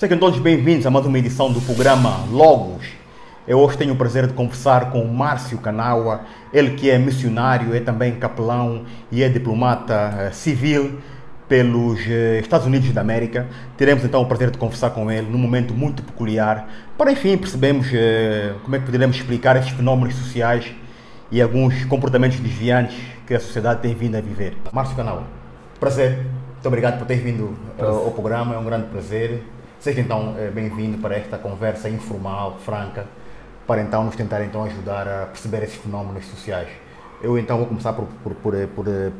Sejam todos bem-vindos a mais uma edição do programa Logos. Eu hoje tenho o prazer de conversar com o Márcio Kanawa, ele que é missionário, é também capelão e é diplomata civil pelos Estados Unidos da América. Teremos então o prazer de conversar com ele num momento muito peculiar, para enfim percebermos como é que poderemos explicar estes fenómenos sociais e alguns comportamentos desviantes que a sociedade tem vindo a viver. Márcio Kanawa, prazer, muito obrigado por ter vindo ao programa, é um grande prazer. Seja então bem-vindo para esta conversa informal, franca, para então nos tentar então ajudar a perceber esses fenómenos sociais. Eu então vou começar por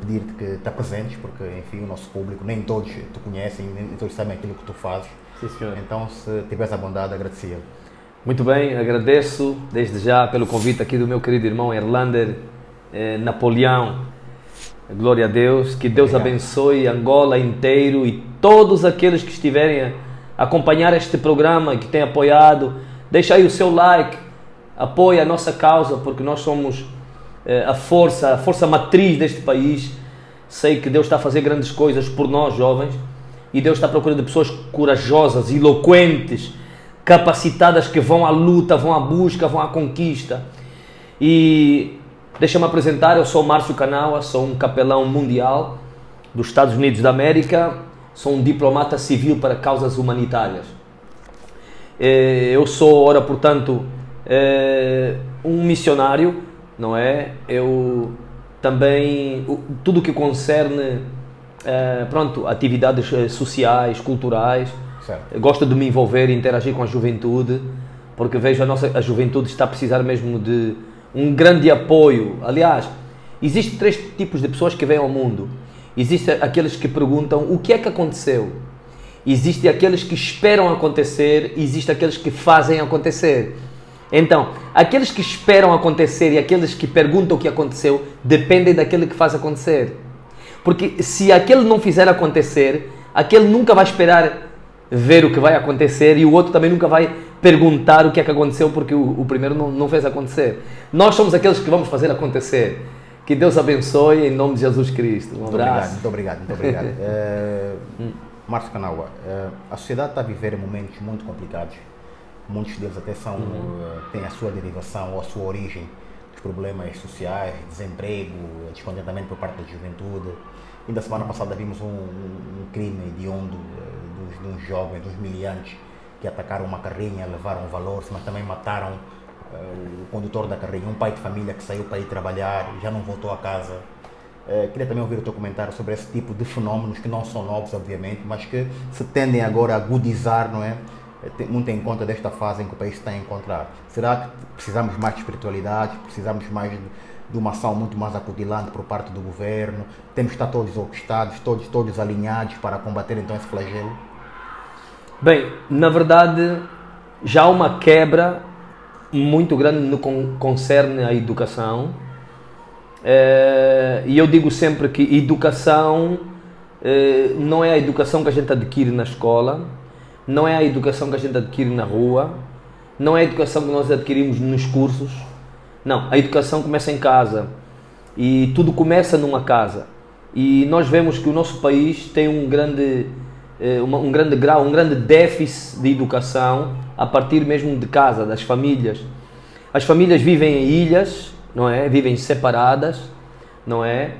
pedir-te que te apresentes, porque enfim o nosso público, nem todos te conhecem, nem todos sabem aquilo que tu fazes. Sim, senhor. Então, se tivesse a bondade, agradecia. Muito bem, agradeço desde já pelo convite aqui do meu querido irmão Erlander Napoleão. Glória a Deus, que Deus abençoe Angola inteiro e todos aqueles que estiverem a acompanhar este programa, que têm apoiado. Deixa aí o seu like, apoia a nossa causa, porque nós somos a força matriz deste país. Sei que Deus está a fazer grandes coisas por nós, jovens, e Deus está procurando pessoas corajosas, eloquentes, capacitadas, que vão à luta, vão à busca, vão à conquista. E deixa-me apresentar, eu sou Márcio Kanawa, sou um capelão mundial dos Estados Unidos da América, sou um diplomata civil para causas humanitárias. Eu sou, ora, portanto, um missionário, não é? Eu também, tudo o que concerne, atividades sociais, culturais, Certo. gosto de me envolver e interagir com a juventude, porque vejo a juventude está a precisar mesmo de um grande apoio. Aliás, existem três tipos de pessoas que vêm ao mundo. Existem aqueles que perguntam o que é que aconteceu. Existem aqueles que esperam acontecer. Existem aqueles que fazem acontecer. Então, aqueles que esperam acontecer e aqueles que perguntam o que aconteceu dependem daquele que faz acontecer. Porque se aquele não fizer acontecer, aquele nunca vai esperar ver o que vai acontecer e o outro também nunca vai perguntar o que é que aconteceu, porque o primeiro não fez acontecer. Nós somos aqueles que vamos fazer acontecer. Que Deus abençoe em nome de Jesus Cristo. Um abraço. Muito obrigado. Márcio Kanawa, a sociedade está a viver momentos muito complicados. Muitos deles até têm a sua derivação ou a sua origem dos problemas sociais, desemprego, descontentamento por parte da juventude. Ainda semana passada vimos um crime hediondo de uns jovens, dos miliantes, que atacaram uma carrinha, levaram valores, mas também mataram o condutor da carrinha, um pai de família que saiu para ir trabalhar e já não voltou a casa. Queria também ouvir o teu comentário sobre esse tipo de fenómenos que não são novos, obviamente, mas que se tendem agora a agudizar, não é? Muito em conta desta fase em que o país está a encontrar. Será que precisamos mais de espiritualidade, precisamos mais de uma ação muito mais acutilante por parte do governo? Temos que estar todos orquestrados, todos alinhados para combater então esse flagelo? Bem, na verdade, já há uma quebra muito grande no que concerne à educação. E eu digo sempre que educação não é a educação que a gente adquire na escola, não é a educação que a gente adquire na rua, não é a educação que nós adquirimos nos cursos. Não, a educação começa em casa e tudo começa numa casa. E nós vemos que o nosso país tem um grande grau, um grande déficit de educação a partir mesmo de casa, das famílias. As famílias vivem em ilhas, não é? Vivem separadas, não é?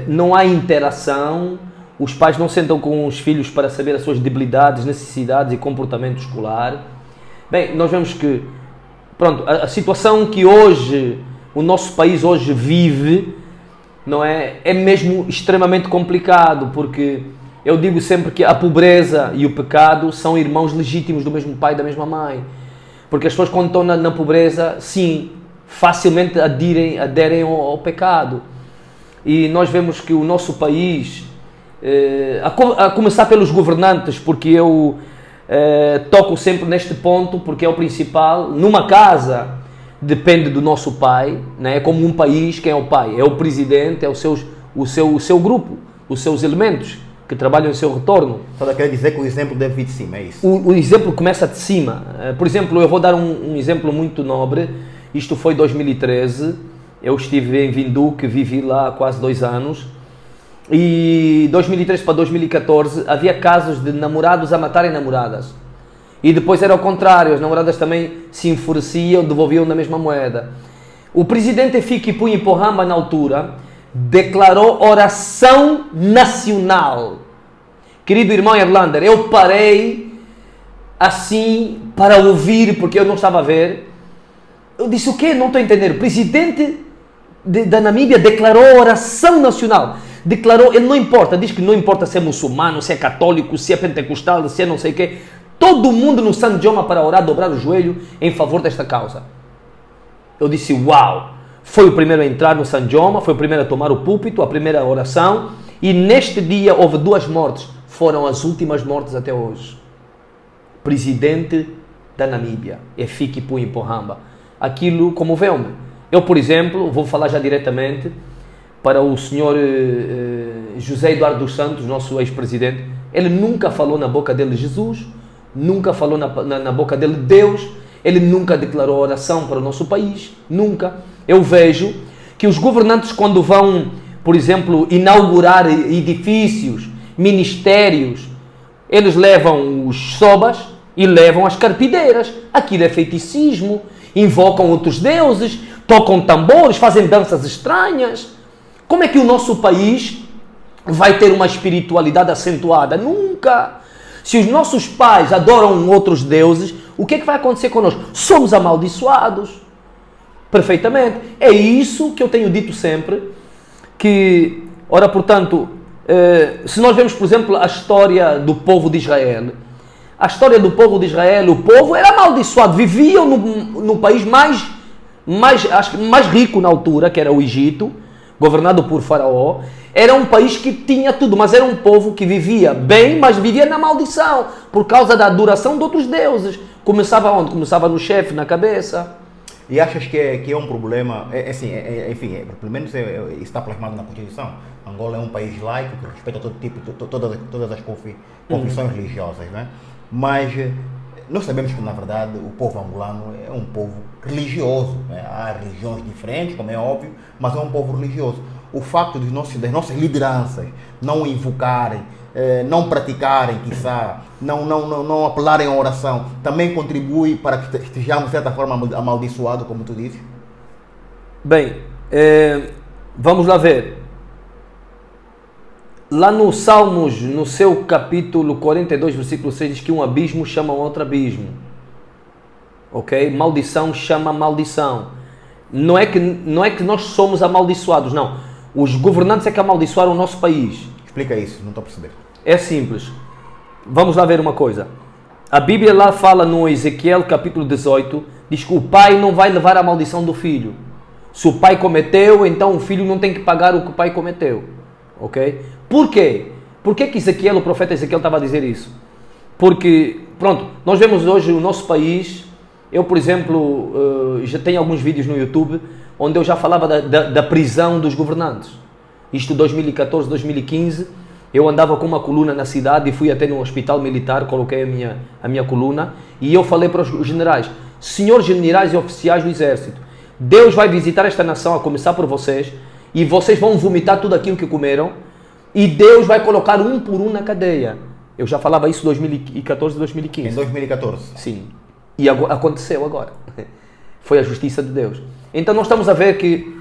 Não há interação, os pais não sentam com os filhos para saber as suas debilidades, necessidades e comportamento escolar. Bem, nós vemos que, pronto, a situação que hoje, o nosso país hoje vive, não é? É mesmo extremamente complicado, porque eu digo sempre que a pobreza e o pecado são irmãos legítimos do mesmo pai e da mesma mãe. Porque as pessoas, quando estão na pobreza, sim, facilmente aderem ao pecado. E nós vemos que o nosso país, a começar pelos governantes, porque eu toco sempre neste ponto, porque é o principal. Numa casa, depende do nosso pai, né? É como um país, quem é o pai? É o presidente, é o seu grupo, os seus elementos que trabalham em seu retorno. Só quer dizer que o exemplo deve vir de cima, é isso? O exemplo começa de cima. Por exemplo, eu vou dar um exemplo muito nobre. Isto foi 2013, eu estive em Vinduque, vivi lá há quase 2 anos e 2013 para 2014 havia casos de namorados a matarem namoradas. E depois era ao contrário, as namoradas também se enfureciam, devolviam na mesma moeda. O presidente Hifikepunye Pohamba, na altura, declarou oração nacional. Querido irmão Erlander, eu parei assim para ouvir, porque eu não estava a ver. Eu disse, o quê? Não estou a entender. O presidente da Namíbia declarou oração nacional. Declarou, ele não importa, diz que não importa se é muçulmano, se é católico, se é pentecostal, se é não sei o quê. Todo mundo no San Joma para orar, dobrar o joelho em favor desta causa. Eu disse, uau! Foi o primeiro a entrar no San Joma, foi o primeiro a tomar o púlpito, a primeira oração, e neste dia houve 2 mortes. Foram as últimas mortes até hoje. Presidente da Namíbia, Hifikepunye Pohamba. Aquilo comoveu-me. Eu, por exemplo, vou falar já diretamente para o senhor José Eduardo dos Santos, nosso ex-presidente. Ele nunca falou na boca dele Jesus, nunca falou na boca dele Deus, ele nunca declarou oração para o nosso país, nunca. Eu vejo que os governantes, quando vão, por exemplo, inaugurar edifícios, ministérios, eles levam os sobas e levam as carpideiras. Aquilo é feiticismo, invocam outros deuses, tocam tambores, fazem danças estranhas. Como é que o nosso país vai ter uma espiritualidade acentuada? Nunca! Se os nossos pais adoram outros deuses, o que é que vai acontecer connosco? Somos amaldiçoados. Perfeitamente. É isso que eu tenho dito sempre, que, ora, portanto, se nós vemos, por exemplo, a história do povo de Israel, a história do povo de Israel, o povo era amaldiçoado, viviam no país mais rico na altura, que era o Egito, governado por Faraó. Era um país que tinha tudo, mas era um povo que vivia bem, mas vivia na maldição, por causa da adoração de outros deuses. Começava onde? Começava no chefe, na cabeça. E achas que é um problema, enfim, pelo menos isso está plasmado na Constituição. Angola é um país laico que respeita todo tipo, todas as confissões religiosas, né? Mas nós sabemos que, na verdade, o povo angolano é um povo religioso, né? Há religiões diferentes, como é óbvio, mas é um povo religioso. O facto das nossas lideranças não invocarem, não praticarem, quiçá, não apelarem à oração, também contribui para que estejamos, de certa forma, amaldiçoados, como tu disse? Bem, vamos lá ver. Lá no Salmos, no seu capítulo 42, versículo 6, diz que um abismo chama outro abismo. Ok? Maldição chama maldição. Não é que nós somos amaldiçoados, não. Os governantes é que amaldiçoaram o nosso país. Explica isso, não estou a perceber. É simples. Vamos lá ver uma coisa. A Bíblia lá fala no Ezequiel capítulo 18, diz que o pai não vai levar a maldição do filho. Se o pai cometeu, então o filho não tem que pagar o que o pai cometeu. Ok? Por quê? Por que Ezequiel, o profeta Ezequiel, estava a dizer isso? Porque, pronto, nós vemos hoje o nosso país. Eu, por exemplo, já tenho alguns vídeos no YouTube onde eu já falava da prisão dos governantes. Isto 2014, 2015, eu andava com uma coluna na cidade e fui até no hospital militar, coloquei a minha coluna e eu falei para os generais: senhores generais e oficiais do exército, Deus vai visitar esta nação, a começar por vocês, e vocês vão vomitar tudo aquilo que comeram, e Deus vai colocar um por um na cadeia. Eu já falava isso em 2014, 2015. Em 2014? Sim. E aconteceu agora. Foi a justiça de Deus. Então nós estamos a ver que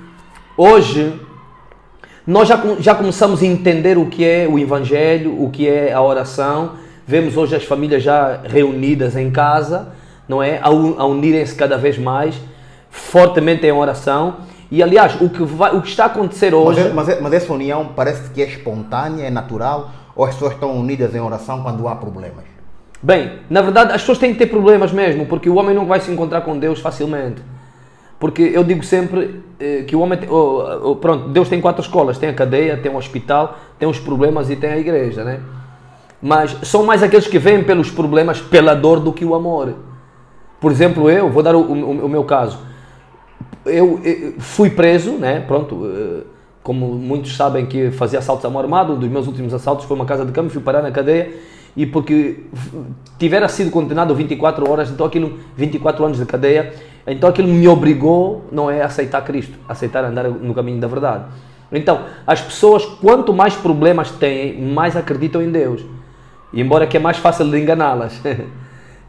hoje nós já começamos a entender o que é o Evangelho, o que é a oração. Vemos hoje as famílias já reunidas em casa, não é? A unirem-se cada vez mais, fortemente em oração. E aliás, o que está a acontecer hoje... Mas essa união parece que é espontânea, é natural, ou as pessoas estão unidas em oração quando há problemas? Bem, na verdade as pessoas têm que ter problemas mesmo, porque o homem não vai se encontrar com Deus facilmente. Porque eu digo sempre que o homem... pronto, Deus tem 4 escolas, tem a cadeia, tem o hospital, tem os problemas e tem a igreja, né? Mas são mais aqueles que vêm pelos problemas, pela dor, do que o amor. Por exemplo, eu vou dar o meu caso. Eu fui preso, né? Pronto, como muitos sabem que fazia assaltos à mão armada, um dos meus últimos assaltos foi uma casa de câmbio, fui parar na cadeia, e porque tivera sido condenado a 24 horas, então 24 anos de cadeia, então aquilo me obrigou, não é, a aceitar Cristo, a aceitar andar no caminho da verdade. Então, as pessoas, quanto mais problemas têm, mais acreditam em Deus. E embora que é mais fácil de enganá-las.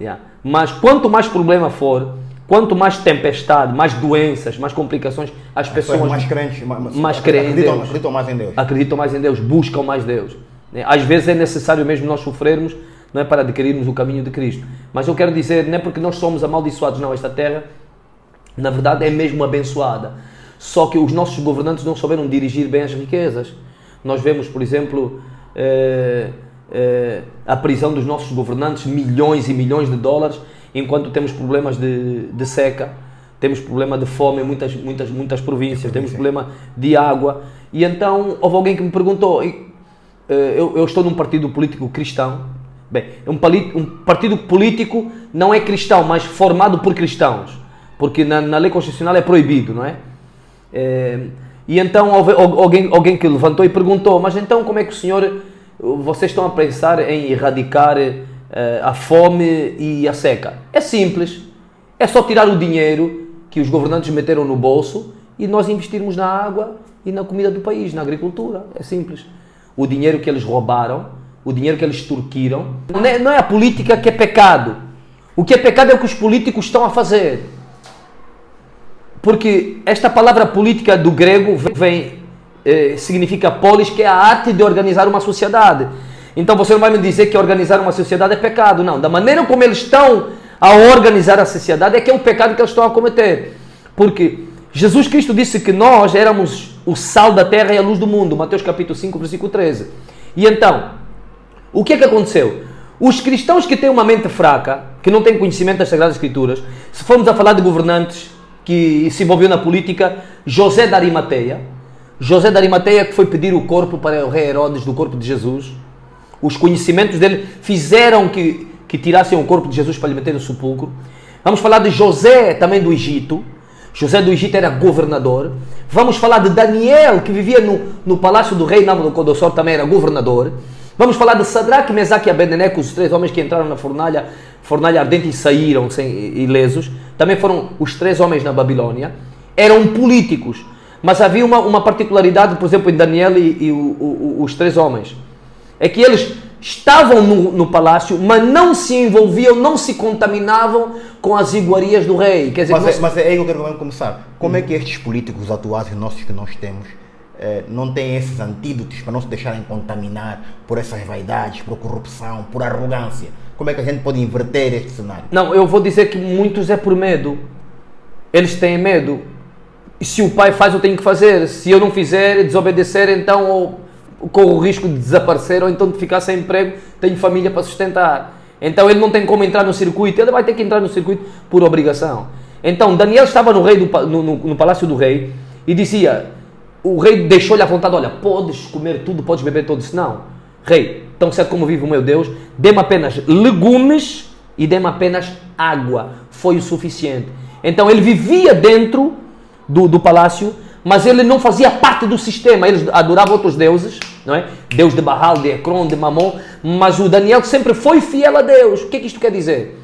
Yeah. Mas quanto mais problema for, quanto mais tempestade, mais doenças, mais complicações, as pessoas mais crentes, mais creem em Deus. Acreditam mais em Deus. Acreditam mais em Deus, buscam mais Deus. Às vezes é necessário mesmo nós sofrermos, não é, para adquirirmos o caminho de Cristo. Mas eu quero dizer, não é porque nós somos amaldiçoados, não, esta terra, na verdade, é mesmo abençoada. Só que os nossos governantes não souberam dirigir bem as riquezas. Nós vemos, por exemplo, a prisão dos nossos governantes, milhões e milhões de dólares, enquanto temos problemas de seca, temos problema de fome em muitas províncias, temos problema de água. E então, houve alguém que me perguntou, eu estou num partido político cristão. Bem, um partido político não é cristão, mas formado por cristãos, porque na lei constitucional é proibido, não é? E então houve alguém que levantou e perguntou, mas então como é que vocês estão a pensar em erradicar a fome e a seca? É simples, é só tirar o dinheiro que os governantes meteram no bolso e nós investirmos na água e na comida do país, na agricultura, é simples. O dinheiro que eles roubaram, o dinheiro que eles extorquiram, não é a política que é pecado. O que é pecado é o que os políticos estão a fazer. Porque esta palavra política do grego significa polis, que é a arte de organizar uma sociedade. Então você não vai me dizer que organizar uma sociedade é pecado. Não, da maneira como eles estão a organizar a sociedade é que é o pecado que eles estão a cometer. Porque Jesus Cristo disse que nós éramos o sal da terra e a luz do mundo. Mateus capítulo 5, versículo 13. E então, o que é que aconteceu? Os cristãos que têm uma mente fraca, que não têm conhecimento das Sagradas Escrituras, se formos a falar de governantes que se envolveu na política, José de Arimateia que foi pedir o corpo para o rei Herodes do corpo de Jesus, os conhecimentos dele fizeram que tirassem o corpo de Jesus para lhe meter no sepulcro. Vamos falar de José também do Egito. José do Egito era governador. Vamos falar de Daniel, que vivia no palácio do rei Nabucodonosor, também era governador. Vamos falar de Sadraque, Mesaque e Abednego, os 3 homens que entraram na fornalha ardente e saíram ilesos. Também foram os 3 homens na Babilônia. Eram políticos. Mas havia uma particularidade, por exemplo, em Daniel e os 3 homens. É que eles estavam no palácio, mas não se envolviam, não se contaminavam com as iguarias do rei. Quer dizer, mas é aí que eu quero começar. Como é que estes políticos atuais nossos que nós temos não têm esses antídotos para não se deixarem contaminar por essas vaidades, por corrupção, por arrogância? Como é que a gente pode inverter este cenário? Não, eu vou dizer que muitos é por medo. Eles têm medo. E se o pai faz, eu tenho que fazer. Se eu não fizer, desobedecer, então ou corro o risco de desaparecer ou então de ficar sem emprego, tenho família para sustentar. Então ele não tem como entrar no circuito, ele vai ter que entrar no circuito por obrigação. Então Daniel estava no palácio do rei e dizia, o rei deixou-lhe à vontade, olha, podes comer tudo, podes beber tudo. Disse, não, rei, tão certo como vive o meu Deus, dê-me apenas legumes e dê-me apenas água. Foi o suficiente. Então ele vivia dentro do palácio, mas ele não fazia parte do sistema. Eles adoravam outros deuses, não é? Deus de Baal, de Ecrón, de Mamon, mas o Daniel sempre foi fiel a Deus. O que é que isto quer dizer?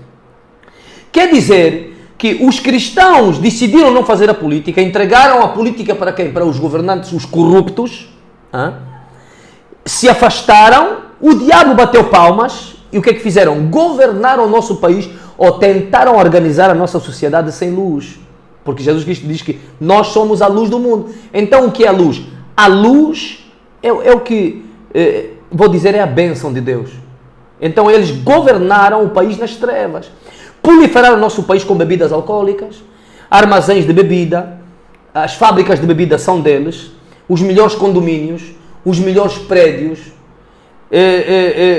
Quer dizer que os cristãos decidiram não fazer a política, entregaram a política para quem? Para os governantes, os corruptos, se afastaram, o diabo bateu palmas, e o que é que fizeram? Governaram o nosso país, ou tentaram organizar a nossa sociedade sem luz. Porque Jesus Cristo diz que nós somos a luz do mundo. Então o que é a luz? A luz é o que, vou dizer, é a bênção de Deus. Então eles governaram o país nas trevas. Proliferaram o nosso país com bebidas alcoólicas, armazéns de bebida, as fábricas de bebida são deles, os melhores condomínios, os melhores prédios.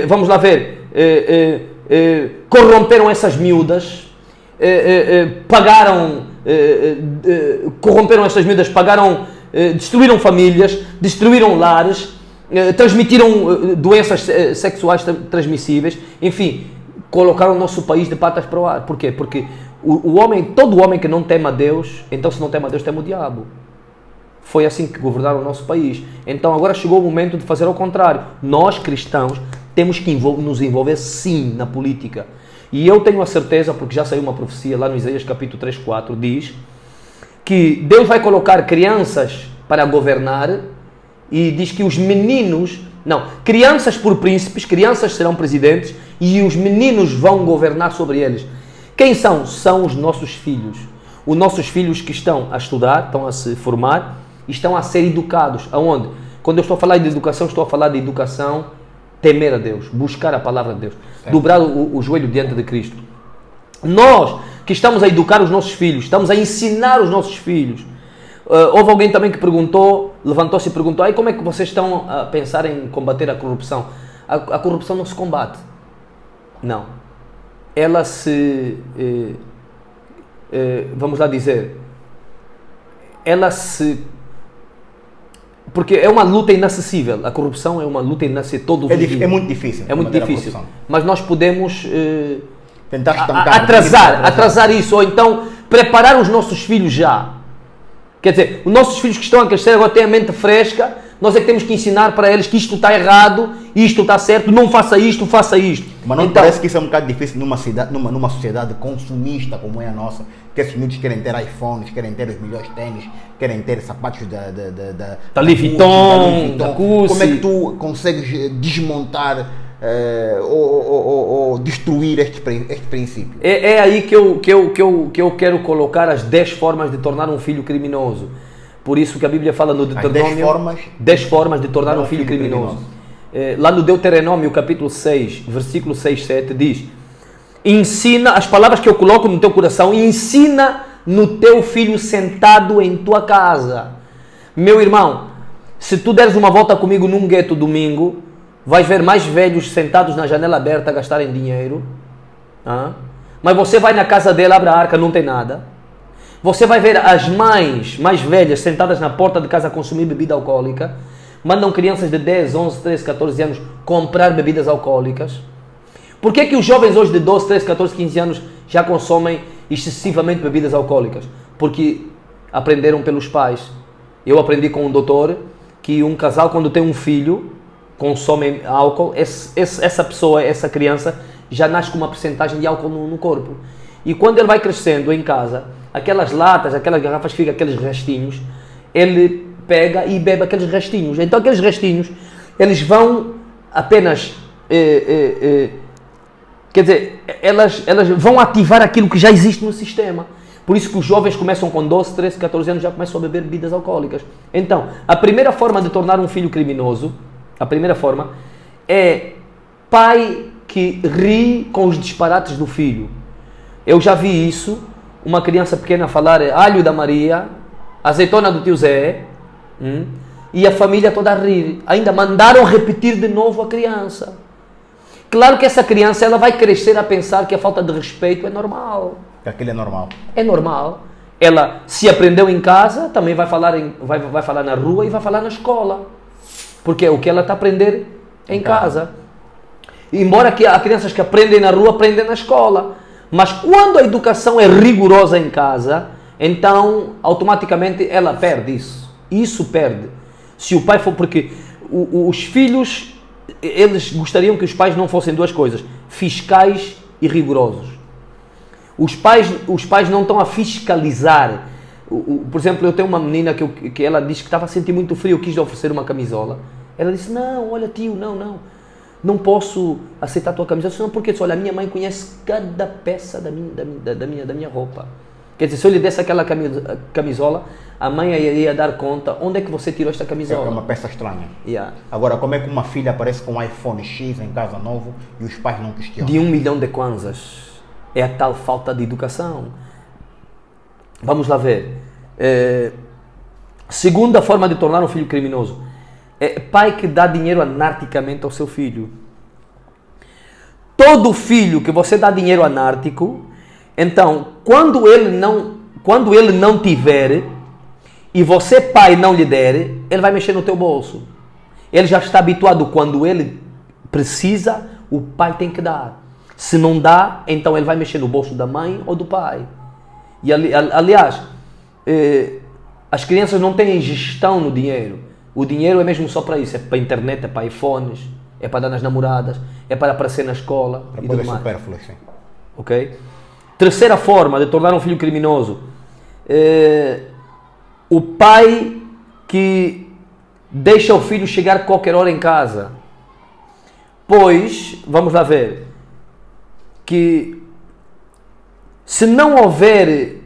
Vamos lá ver, corromperam essas miúdas, corromperam estas miúdas, destruíram famílias, destruíram lares, transmitiram doenças sexuais transmissíveis, enfim, colocaram o nosso país de patas para o ar. Porquê? Porque todo homem que não teme a Deus, então se não teme a Deus, teme o diabo. Foi assim que governaram o nosso país. Então agora chegou o momento de fazer ao contrário. Nós, cristãos, temos que nos envolver sim na política. E eu tenho a certeza, porque já saiu uma profecia lá no Isaías capítulo 3, 4, diz que Deus vai colocar crianças para governar e diz que os meninos, não, crianças por príncipes, crianças serão presidentes e os meninos vão governar sobre eles. Quem são? São os nossos filhos. Os nossos filhos que estão a estudar, estão a se formar e estão a ser educados. Aonde? Quando eu estou a falar de educação, estou a falar de educação, temer a Deus, buscar a palavra de Deus, dobrar o joelho diante de Cristo. Nós que estamos a educar os nossos filhos, estamos a ensinar os nossos filhos. Houve alguém também que perguntou, levantou-se e perguntou, como é que vocês estão a pensar em combater a corrupção? A corrupção não se combate. Não. Ela se... vamos lá dizer... Ela se... Porque é uma luta inacessível. A corrupção é uma luta inacessível todos os dias. É muito difícil. É muito difícil. Mas nós podemos... tentar estancar, atrasar isso, ou então preparar os nossos filhos já. Quer dizer, os nossos filhos que estão a crescer agora têm a mente fresca, nós é que temos que ensinar para eles que isto está errado, isto está certo, não faça isto, faça isto. Mas não parece que isso é um bocado difícil numa sociedade consumista como é a nossa, que esses miúdos querem ter iPhones, querem ter os melhores tênis, querem ter sapatos da Louis Vuitton, da Gucci. Como é que tu consegues desmontar ou destruir este princípio? É aí que eu quero colocar as 10 formas de tornar um filho criminoso. Por isso que a Bíblia fala no Deuteronômio, 10 formas de tornar um filho criminoso. Lá no Deuteronômio, capítulo 6, versículo 6, 7, diz: ensina, as palavras que eu coloco no teu coração, ensina no teu filho sentado em tua casa. Meu irmão, se tu deres uma volta comigo num gueto domingo, vais ver mais velhos sentados na janela aberta a gastarem dinheiro. Mas você vai na casa dele, abre a arca, não tem nada. Você vai ver as mães mais velhas sentadas na porta de casa a consumir bebida alcoólica. Mandam crianças de 10, 11, 13, 14 anos comprar bebidas alcoólicas. Por que é que os jovens hoje de 12, 13, 14, 15 anos já consomem excessivamente bebidas alcoólicas? Porque aprenderam pelos pais. Eu aprendi com um doutor que um casal, quando tem um filho, consome álcool, essa pessoa, essa criança, já nasce com uma percentagem de álcool no corpo. E quando ele vai crescendo em casa, aquelas latas, aquelas garrafas que ficam aqueles restinhos, ele pega e bebe aqueles restinhos. Então aqueles restinhos, eles vão apenas, quer dizer, elas vão ativar aquilo que já existe no sistema. Por isso que os jovens começam com 12, 13, 14 anos, já começam a beber bebidas alcoólicas. Então, a primeira forma de tornar um filho criminoso, a primeira forma, é pai que ri com os disparates do filho. Eu já vi isso, uma criança pequena falar alho da Maria, azeitona do tio Zé, e a família toda a rir. Ainda mandaram repetir de novo a criança. Claro que essa criança ela vai crescer a pensar que a falta de respeito é normal. Que aquilo é normal. É normal. Ela, se aprendeu em casa, também vai falar, vai falar na rua e vai falar na escola. Porque é o que ela está a aprender em casa. Embora que há crianças que aprendem na rua, aprendem na escola. Mas quando a educação é rigorosa em casa, então automaticamente ela perde isso. Isso perde. Se o pai for... Porque os filhos, eles gostariam que os pais não fossem duas coisas: fiscais e rigorosos. Os pais não estão a fiscalizar. Por exemplo, eu tenho uma menina que ela disse que estava a sentir muito frio, eu quis lhe oferecer uma camisola. Ela disse: não, olha tio, não posso aceitar a tua camisola. Eu disse: não, porque olha, a minha mãe conhece cada peça da minha roupa. Quer dizer, se eu lhe desse aquela camisola, a mãe ia dar conta, onde é que você tirou esta camisola? É uma peça estranha. Yeah. Agora, como é que uma filha aparece com um iPhone X em casa novo e os pais não questionam? De 1 milhão de kwanzas. É a tal falta de educação. Vamos lá ver. Segunda forma de tornar um filho criminoso. É pai que dá dinheiro anarquicamente ao seu filho. Todo filho que você dá dinheiro anárquico, então, quando ele não tiver, e você, pai, não lhe der, ele vai mexer no teu bolso. Ele já está habituado, quando ele precisa, o pai tem que dar. Se não dá, então ele vai mexer no bolso da mãe ou do pai. E aliás, as crianças não têm gestão no dinheiro. O dinheiro é mesmo só para isso. É para a internet, é para iPhones, é para dar nas namoradas, é para aparecer na escola para e poder tudo mais. supérfluo, sim. Ok? Terceira forma de tornar um filho criminoso. O pai que deixa o filho chegar qualquer hora em casa. Pois, vamos lá ver, que se não houver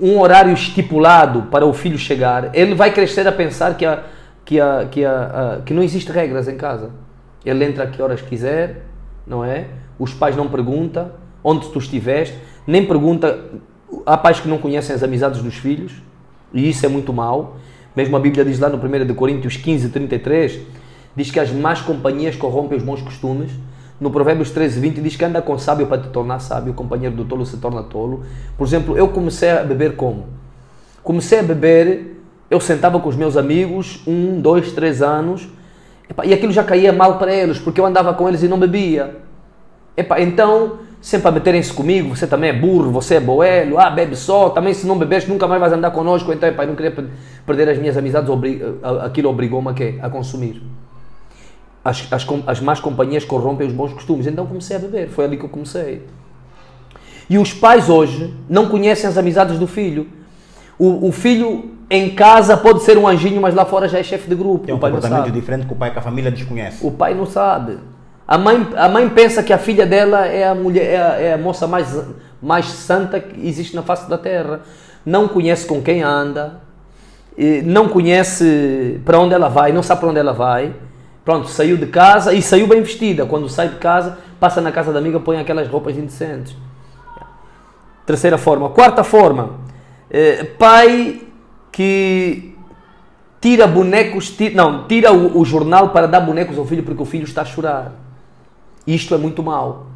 um horário estipulado para o filho chegar, ele vai crescer a pensar que não existe regras em casa. Ele entra a que horas quiser, não é? Os pais não perguntam onde tu estiveste, nem pergunta. Há pais que não conhecem as amizades dos filhos, e isso é muito mau. Mesmo a Bíblia diz lá no 1 Coríntios 15:33, diz que as más companhias corrompem os bons costumes. No Provérbios 13:20 diz que anda com sábio para te tornar sábio, o companheiro do tolo se torna tolo. Por exemplo, eu comecei a beber como? Comecei a beber, eu sentava com os meus amigos, 1, 2, 3 anos, e aquilo já caía mal para eles, porque eu andava com eles e não bebia. Então, sempre a meterem-se comigo, você também é burro, você é boelo, bebe só, também se não bebes nunca mais vais andar connosco, então eu não queria perder as minhas amizades, aquilo obrigou-me a quê? A consumir. As más companhias corrompem os bons costumes, então comecei a beber, foi ali que eu comecei. E os pais hoje não conhecem as amizades do filho. O filho em casa pode ser um anjinho, mas lá fora já é chefe de grupo. Tem um comportamento diferente que o pai, que a família desconhece. O pai não sabe. A mãe pensa que a filha dela é a mulher, é a moça mais santa que existe na face da terra. Não conhece com quem anda, não conhece para onde ela vai, não sabe para onde ela vai. Pronto, saiu de casa e saiu bem vestida. Quando sai de casa, passa na casa da amiga, põe aquelas roupas indecentes. Terceira forma. Quarta forma, pai que tira bonecos, tira o jornal para dar bonecos ao filho porque o filho está a chorar. Isto é muito mau,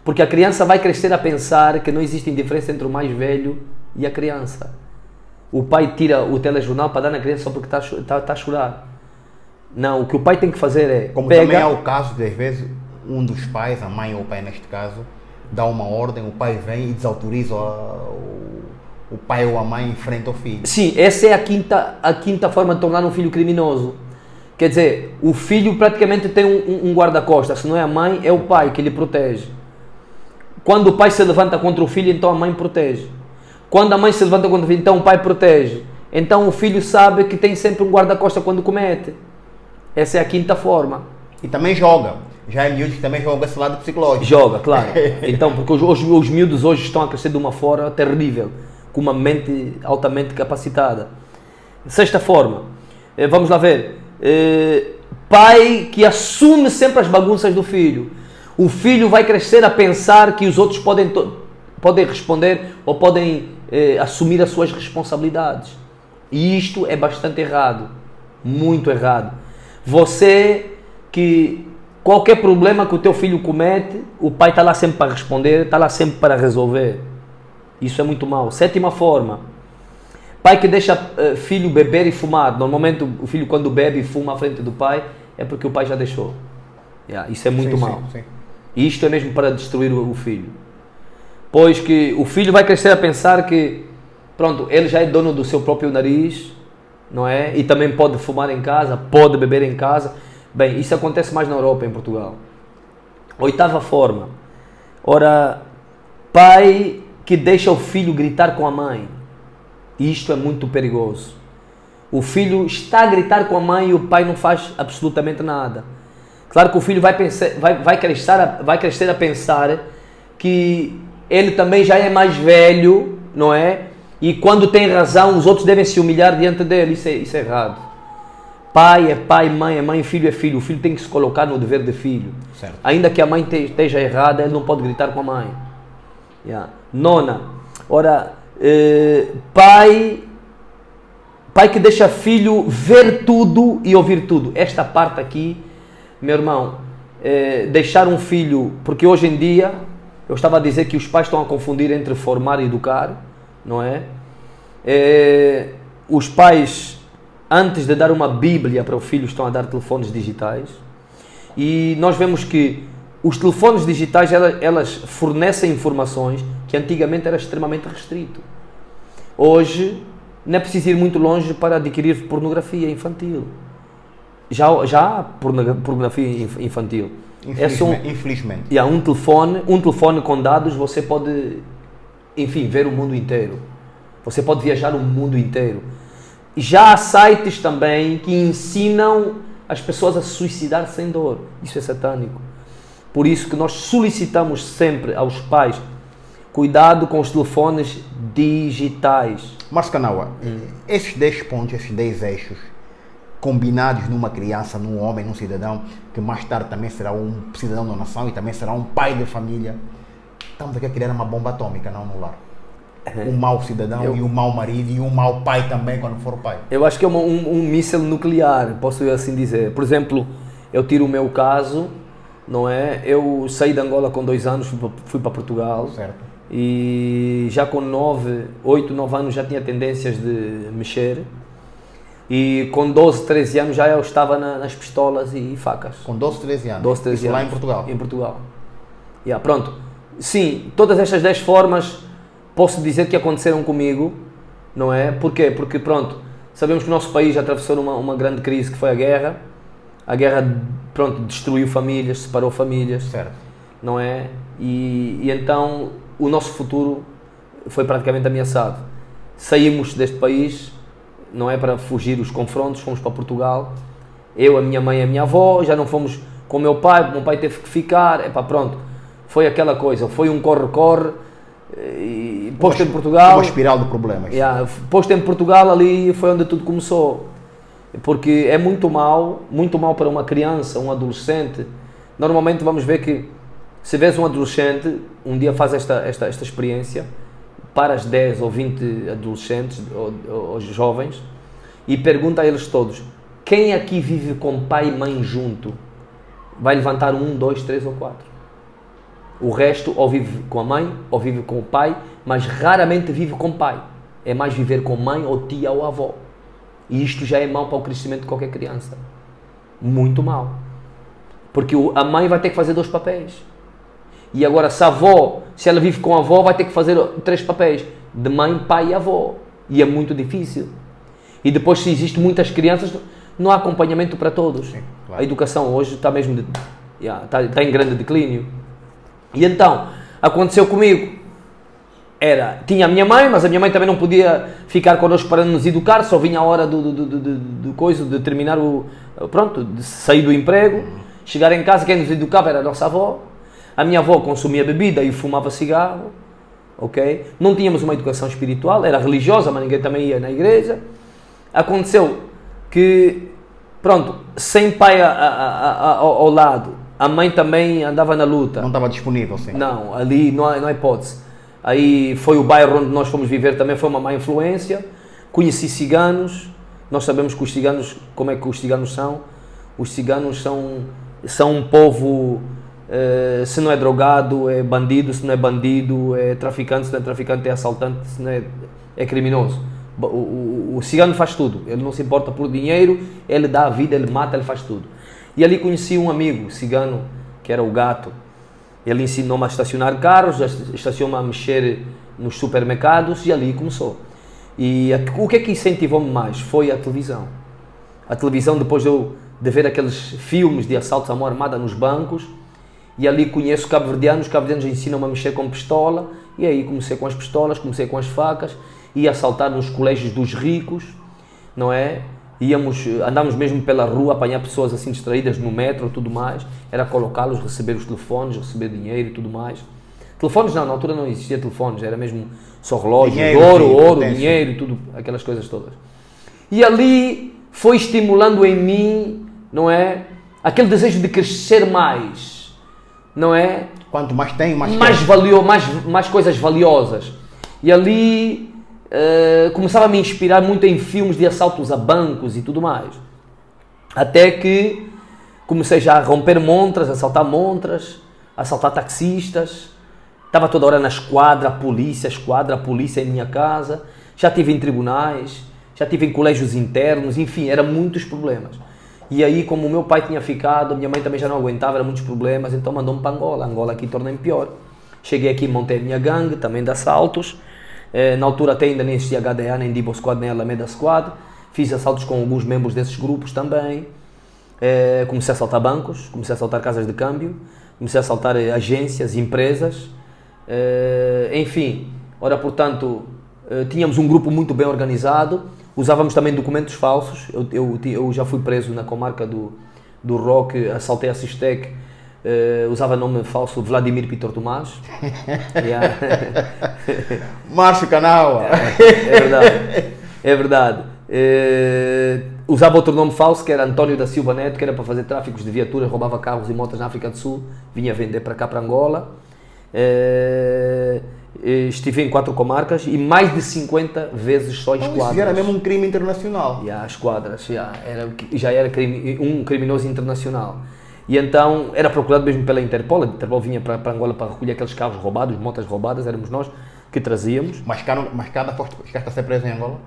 porque a criança vai crescer a pensar que não existe diferença entre o mais velho e a criança. O pai tira o telejornal para dar na criança só porque está a chorar. Não, o que o pai tem que fazer é... Como também é o caso de, às vezes, um dos pais, a mãe ou o pai neste caso, dá uma ordem, o pai vem e desautoriza o pai ou a mãe em frente ao filho. Sim, essa é a quinta forma de tornar um filho criminoso. Quer dizer, o filho praticamente tem um guarda-costas, se não é a mãe, é o pai que lhe protege. Quando o pai se levanta contra o filho, então a mãe protege. Quando a mãe se levanta contra o filho, então o pai protege. Então o filho sabe que tem sempre um guarda-costas quando comete. Essa é a quinta forma. E também joga. Já é miúdos que também jogam esse lado psicológico. Joga, claro. Então, porque os miúdos hoje estão a crescer de uma forma terrível, com uma mente altamente capacitada. Sexta forma. Vamos lá ver. Pai que assume sempre as bagunças do filho. O filho vai crescer a pensar que os outros podem responder ou podem assumir as suas responsabilidades. E isto é bastante errado. Muito errado. Você que qualquer problema que o teu filho comete, o pai está lá sempre para responder, está lá sempre para resolver. Isso é muito mau. Sétima forma. Pai que deixa filho beber e fumar. Normalmente o filho quando bebe e fuma à frente do pai é porque o pai já deixou. Isso é muito mau. Sim. E isto é mesmo para destruir o filho. Pois que o filho vai crescer a pensar que, pronto, ele já é dono do seu próprio nariz, não é? E também pode fumar em casa, pode beber em casa. Bem, isso acontece mais na Europa, em Portugal. Oitava forma. Ora, pai que deixa o filho gritar com a mãe. Isto é muito perigoso. O filho está a gritar com a mãe e o pai não faz absolutamente nada. Claro que o filho vai crescer a pensar que ele também já é mais velho, não é? E quando tem razão, os outros devem se humilhar diante dele. Isso é errado. Pai é pai, mãe é mãe, filho é filho. O filho tem que se colocar no dever de filho. Certo. Ainda que a mãe esteja errada, ele não pode gritar com a mãe. Nona. Ora, pai que deixa filho ver tudo e ouvir tudo. Esta parte aqui, meu irmão, deixar um filho... Porque hoje em dia, eu estava a dizer que os pais estão a confundir entre formar e educar, não é? Os pais, antes de dar uma Bíblia para o filho, estão a dar telefones digitais. E nós vemos que os telefones digitais, elas fornecem informações que antigamente era extremamente restrito. Hoje, não é preciso ir muito longe para adquirir pornografia infantil. Já há pornografia infantil. Infelizmente. Um telefone com dados, você pode, enfim, ver o mundo inteiro. Você pode viajar o mundo inteiro. Já há sites também que ensinam as pessoas a se suicidar sem dor. Isso é satânico. Por isso que nós solicitamos sempre aos pais cuidado com os telefones digitais. Márcio Kanawa, esses 10 pontos, esses 10 eixos, combinados numa criança, num homem, num cidadão, que mais tarde também será um cidadão da nação e também será um pai de família, estamos aqui a criar uma bomba atômica, não no lar. Um mau cidadão e um mau marido e um mau pai também quando for pai. Eu acho que é um míssil nuclear, posso assim dizer. Por exemplo, eu tiro o meu caso, não é? Eu saí de Angola com 2 anos, fui para Portugal. Certo. E já com 8, 9 anos já tinha tendências de mexer. E com 12, 13 anos já eu estava nas pistolas e facas. Com 12, 13 anos? 12, 13 Isso anos. lá em Portugal? Em Portugal. Pronto. Sim, todas estas 10 formas posso dizer que aconteceram comigo, não é? Porquê? Porque, pronto, sabemos que o nosso país já atravessou uma grande crise que foi a guerra. A guerra, pronto, destruiu famílias, separou famílias. Certo. Não é? E então o nosso futuro foi praticamente ameaçado. Saímos deste país, não é, para fugir os confrontos, fomos para Portugal. Eu, a minha mãe e a minha avó, já não fomos com o meu pai teve que ficar. Pronto, foi aquela coisa, foi um corre-corre. E posto em Portugal, uma espiral de problemas. Posto em Portugal, ali foi onde tudo começou, porque é muito mal para uma criança, um adolescente. Normalmente vamos ver que se vês um adolescente, um dia faz esta experiência para as 10 ou 20 adolescentes ou jovens e pergunta a eles todos: quem aqui vive com pai e mãe junto? Vai levantar 1, 2, 3 ou 4. O resto ou vive com a mãe, ou vive com o pai, mas raramente vive com o pai. É mais viver com mãe, ou tia, ou avó. E isto já é mau para o crescimento de qualquer criança. Muito mau. Porque a mãe vai ter que fazer 2 papéis. E agora, se ela vive com a avó, vai ter que fazer 3 papéis. De mãe, pai e avó. E é muito difícil. E depois, se existem muitas crianças, não há acompanhamento para todos. Sim, claro. A educação hoje está mesmo está em grande declínio. E então, aconteceu comigo, tinha a minha mãe, mas a minha mãe também não podia ficar connosco para nos educar, só vinha a hora de terminar de sair do emprego, chegar em casa, quem nos educava era a nossa avó. A minha avó consumia bebida e fumava cigarro, ok? Não tínhamos uma educação espiritual, era religiosa, mas ninguém também ia na igreja. Aconteceu que, sem pai ao lado, a mãe também andava na luta. Não estava disponível, sim. Não, ali não há hipótese. Aí foi o bairro onde nós fomos viver, também foi uma má influência. Conheci ciganos. Nós sabemos que os ciganos, como é que os ciganos são? Os ciganos são um povo, se não é drogado, é bandido, se não é bandido, é traficante, se não é traficante, é assaltante, se não é criminoso. O cigano faz tudo, ele não se importa por dinheiro, ele dá a vida, ele mata, ele faz tudo. E ali conheci um amigo cigano, que era o Gato. Ele ensinou-me a estacionar carros, estacionou-me a mexer nos supermercados e ali começou. E o que é que incentivou-me mais? Foi a televisão. A televisão, depois de ver aqueles filmes de assaltos à mão armada nos bancos, e ali conheço cabo-verdianos, os cabo-verdianos ensinam-me a mexer com pistola, e aí comecei com as pistolas, comecei com as facas, ia assaltar nos colégios dos ricos, não é? Andámos mesmo pela rua, apanhar pessoas assim distraídas no metro e tudo mais, era colocá-los, receber os telefones, receber dinheiro e tudo mais. Telefones não, na altura não existia telefones, era mesmo só relógios, ouro, dinheiro e tudo, aquelas coisas todas. E ali foi estimulando em mim, não é? Aquele desejo de crescer mais, não é? Quanto mais tem, mais coisas valiosas. E ali começava a me inspirar muito em filmes de assaltos a bancos e tudo mais. Até que comecei já a romper montras, a assaltar taxistas. Estava toda hora na esquadra, a polícia em minha casa. Já estive em tribunais, já estive em colégios internos, enfim, eram muitos problemas. E aí, como o meu pai tinha ficado, a minha mãe também já não aguentava, eram muitos problemas, então mandou-me para Angola. Angola aqui torna-me pior. Cheguei aqui, montei a minha gangue, também de assaltos. Na altura até ainda nem existia HDA, nem Dibo Squad, nem Alameda Squad. Fiz assaltos com alguns membros desses grupos também. Comecei a assaltar bancos, comecei a assaltar casas de câmbio, comecei a assaltar agências, empresas. Enfim, portanto, tínhamos um grupo muito bem organizado. Usávamos também documentos falsos. Eu já fui preso na comarca do Roque, assaltei a Sistec, usava nome falso Vladimir Pitor Tomás. Yeah. Márcio Canaua. É verdade. É verdade. Usava outro nome falso, que era António da Silva Neto, que era para fazer tráficos de viaturas, roubava carros e motas na África do Sul, vinha vender para cá, para Angola. Estive em 4 comarcas e mais de 50 vezes só em esquadras. Isso era mesmo um crime internacional. Esquadras, já era um criminoso internacional. E então era procurado mesmo pela Interpol. A Interpol vinha para Angola para recolher aqueles carros roubados, motas roubadas, éramos nós que trazíamos. Mas cada chegaste a ser preso em Angola?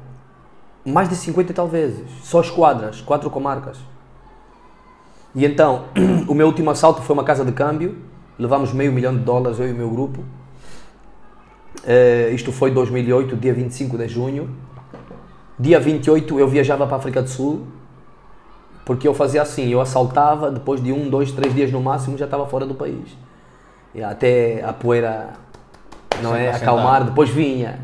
Mais de 50 e tal vezes, só esquadras, 4 comarcas. E então, o meu último assalto foi uma casa de câmbio, levámos $500 mil, eu e o meu grupo. Isto foi em 2008, dia 25 de junho. Dia 28 eu viajava para a África do Sul, porque eu fazia assim, eu assaltava, depois de 1, 2, 3 dias no máximo já estava fora do país. E até a poeira acalmar, depois vinha.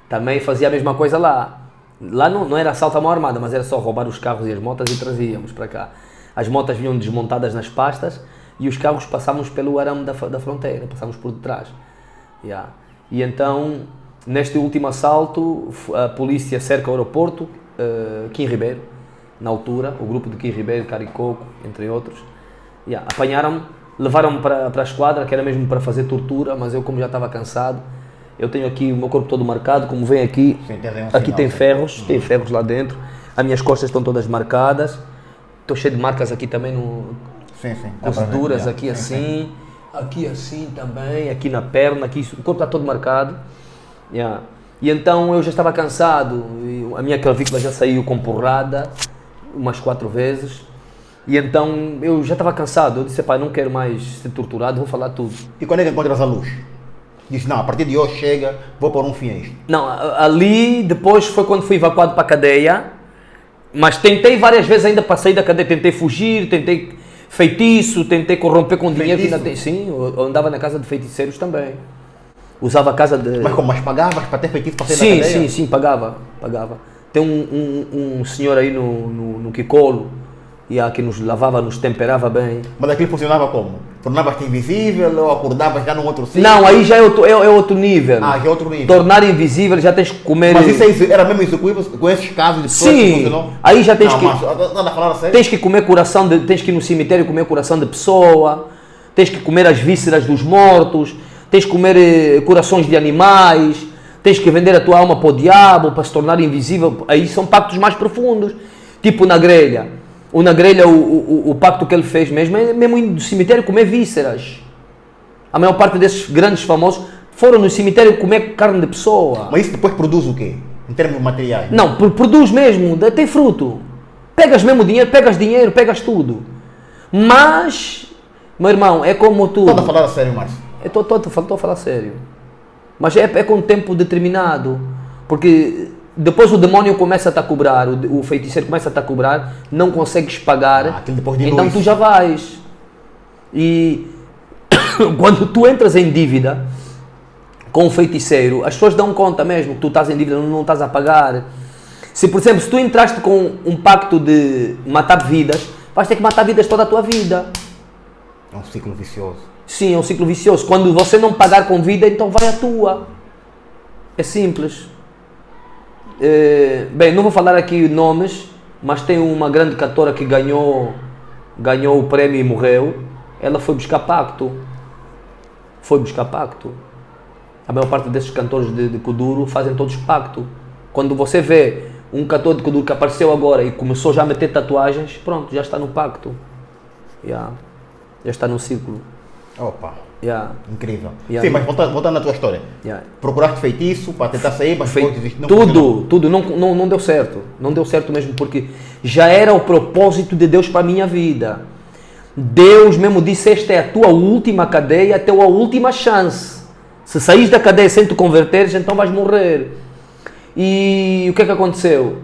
Também fazia a mesma coisa lá. Lá não era assalto à mão armada, mas era só roubar os carros e as motas e trazíamos para cá. As motas vinham desmontadas nas pastas e os carros passávamos pelo arame da fronteira, passávamos por detrás. E então, neste último assalto, a polícia cerca o aeroporto, Kim Ribeiro, na altura, o grupo de Kim Ribeiro, Caricoco, entre outros. Apanharam-me, levaram-me para a esquadra, que era mesmo para fazer tortura, mas eu, como já estava cansado, eu tenho aqui o meu corpo todo marcado, como vem aqui, aqui tem ferros, tem ferros lá dentro, as minhas costas estão todas marcadas, estou cheio de marcas aqui também, cozeduras aqui assim, aqui assim também, aqui na perna, aqui, o corpo está todo marcado. E então eu já estava cansado, a minha clavícula já saiu com porrada, umas 4 vezes, e então eu já estava cansado, eu disse, pai, não quero mais ser torturado, vou falar tudo. E quando é que encontras a luz? Disse, não, a partir de hoje chega, vou pôr um fim a isto. Não, ali depois foi quando fui evacuado para a cadeia, mas tentei várias vezes ainda para sair da cadeia, tentei fugir, tentei feitiço, tentei corromper com dinheiro. Sim, eu andava na casa de feiticeiros também. Usava a casa de... Mas como? Mas pagavas para ter feitiço para sair da cadeia? Sim, pagava. Tem um senhor aí no Kikolo, que nos lavava, nos temperava bem. Mas aquilo funcionava como? Tornavas-te invisível ou acordavas já num outro sítio? Não, aí já é outro nível. Já é outro nível. Tornar invisível, já tens que comer... Mas isso era mesmo execuível com esses casos de pessoas que funcionam? Aí já tens tens que comer coração, tens que ir no cemitério comer coração de pessoa, tens que comer as vísceras dos mortos, tens que comer corações de animais, tens que vender a tua alma para o diabo, para se tornar invisível. Aí são pactos mais profundos, tipo na grelha. Na grelha, o pacto que ele fez mesmo é mesmo ir no cemitério comer vísceras. A maior parte desses grandes famosos foram no cemitério comer carne de pessoa. Mas isso depois produz o quê? Em termos materiais? Não, produz mesmo, tem fruto. Pegas mesmo dinheiro, pegas tudo. Mas, meu irmão, é como tudo. Estou a falar a sério, Márcio? Estou a falar sério. Mas é com um tempo determinado. Porque... depois o demónio começa a te a cobrar, o feiticeiro começa a te a cobrar, não consegues pagar, então tu já vais. E quando tu entras em dívida com o feiticeiro, as pessoas dão conta mesmo que tu estás em dívida, não estás a pagar. Se, por exemplo, se tu entraste com um pacto de matar vidas, vais ter que matar vidas toda a tua vida. É um ciclo vicioso. Sim, é um ciclo vicioso. Quando você não pagar com vida, então vai a tua. É simples. Bem, não vou falar aqui nomes, mas tem uma grande cantora que ganhou o prémio e morreu. Ela foi buscar pacto. A maior parte desses cantores de Kuduro fazem todos pacto. Quando você vê um cantor de Kuduro que apareceu agora e começou já a meter tatuagens, pronto, já está no pacto. Já está no círculo. Opa! Incrível. Yeah. Sim, mas voltando à tua história. Procuraste feitiço para tentar sair, mas depois não tudo não deu certo. Não deu certo mesmo, porque já era o propósito de Deus para a minha vida. Deus mesmo disse, esta é a tua última cadeia, a tua última chance. Se saís da cadeia sem te converteres, então vais morrer. E o que é que aconteceu?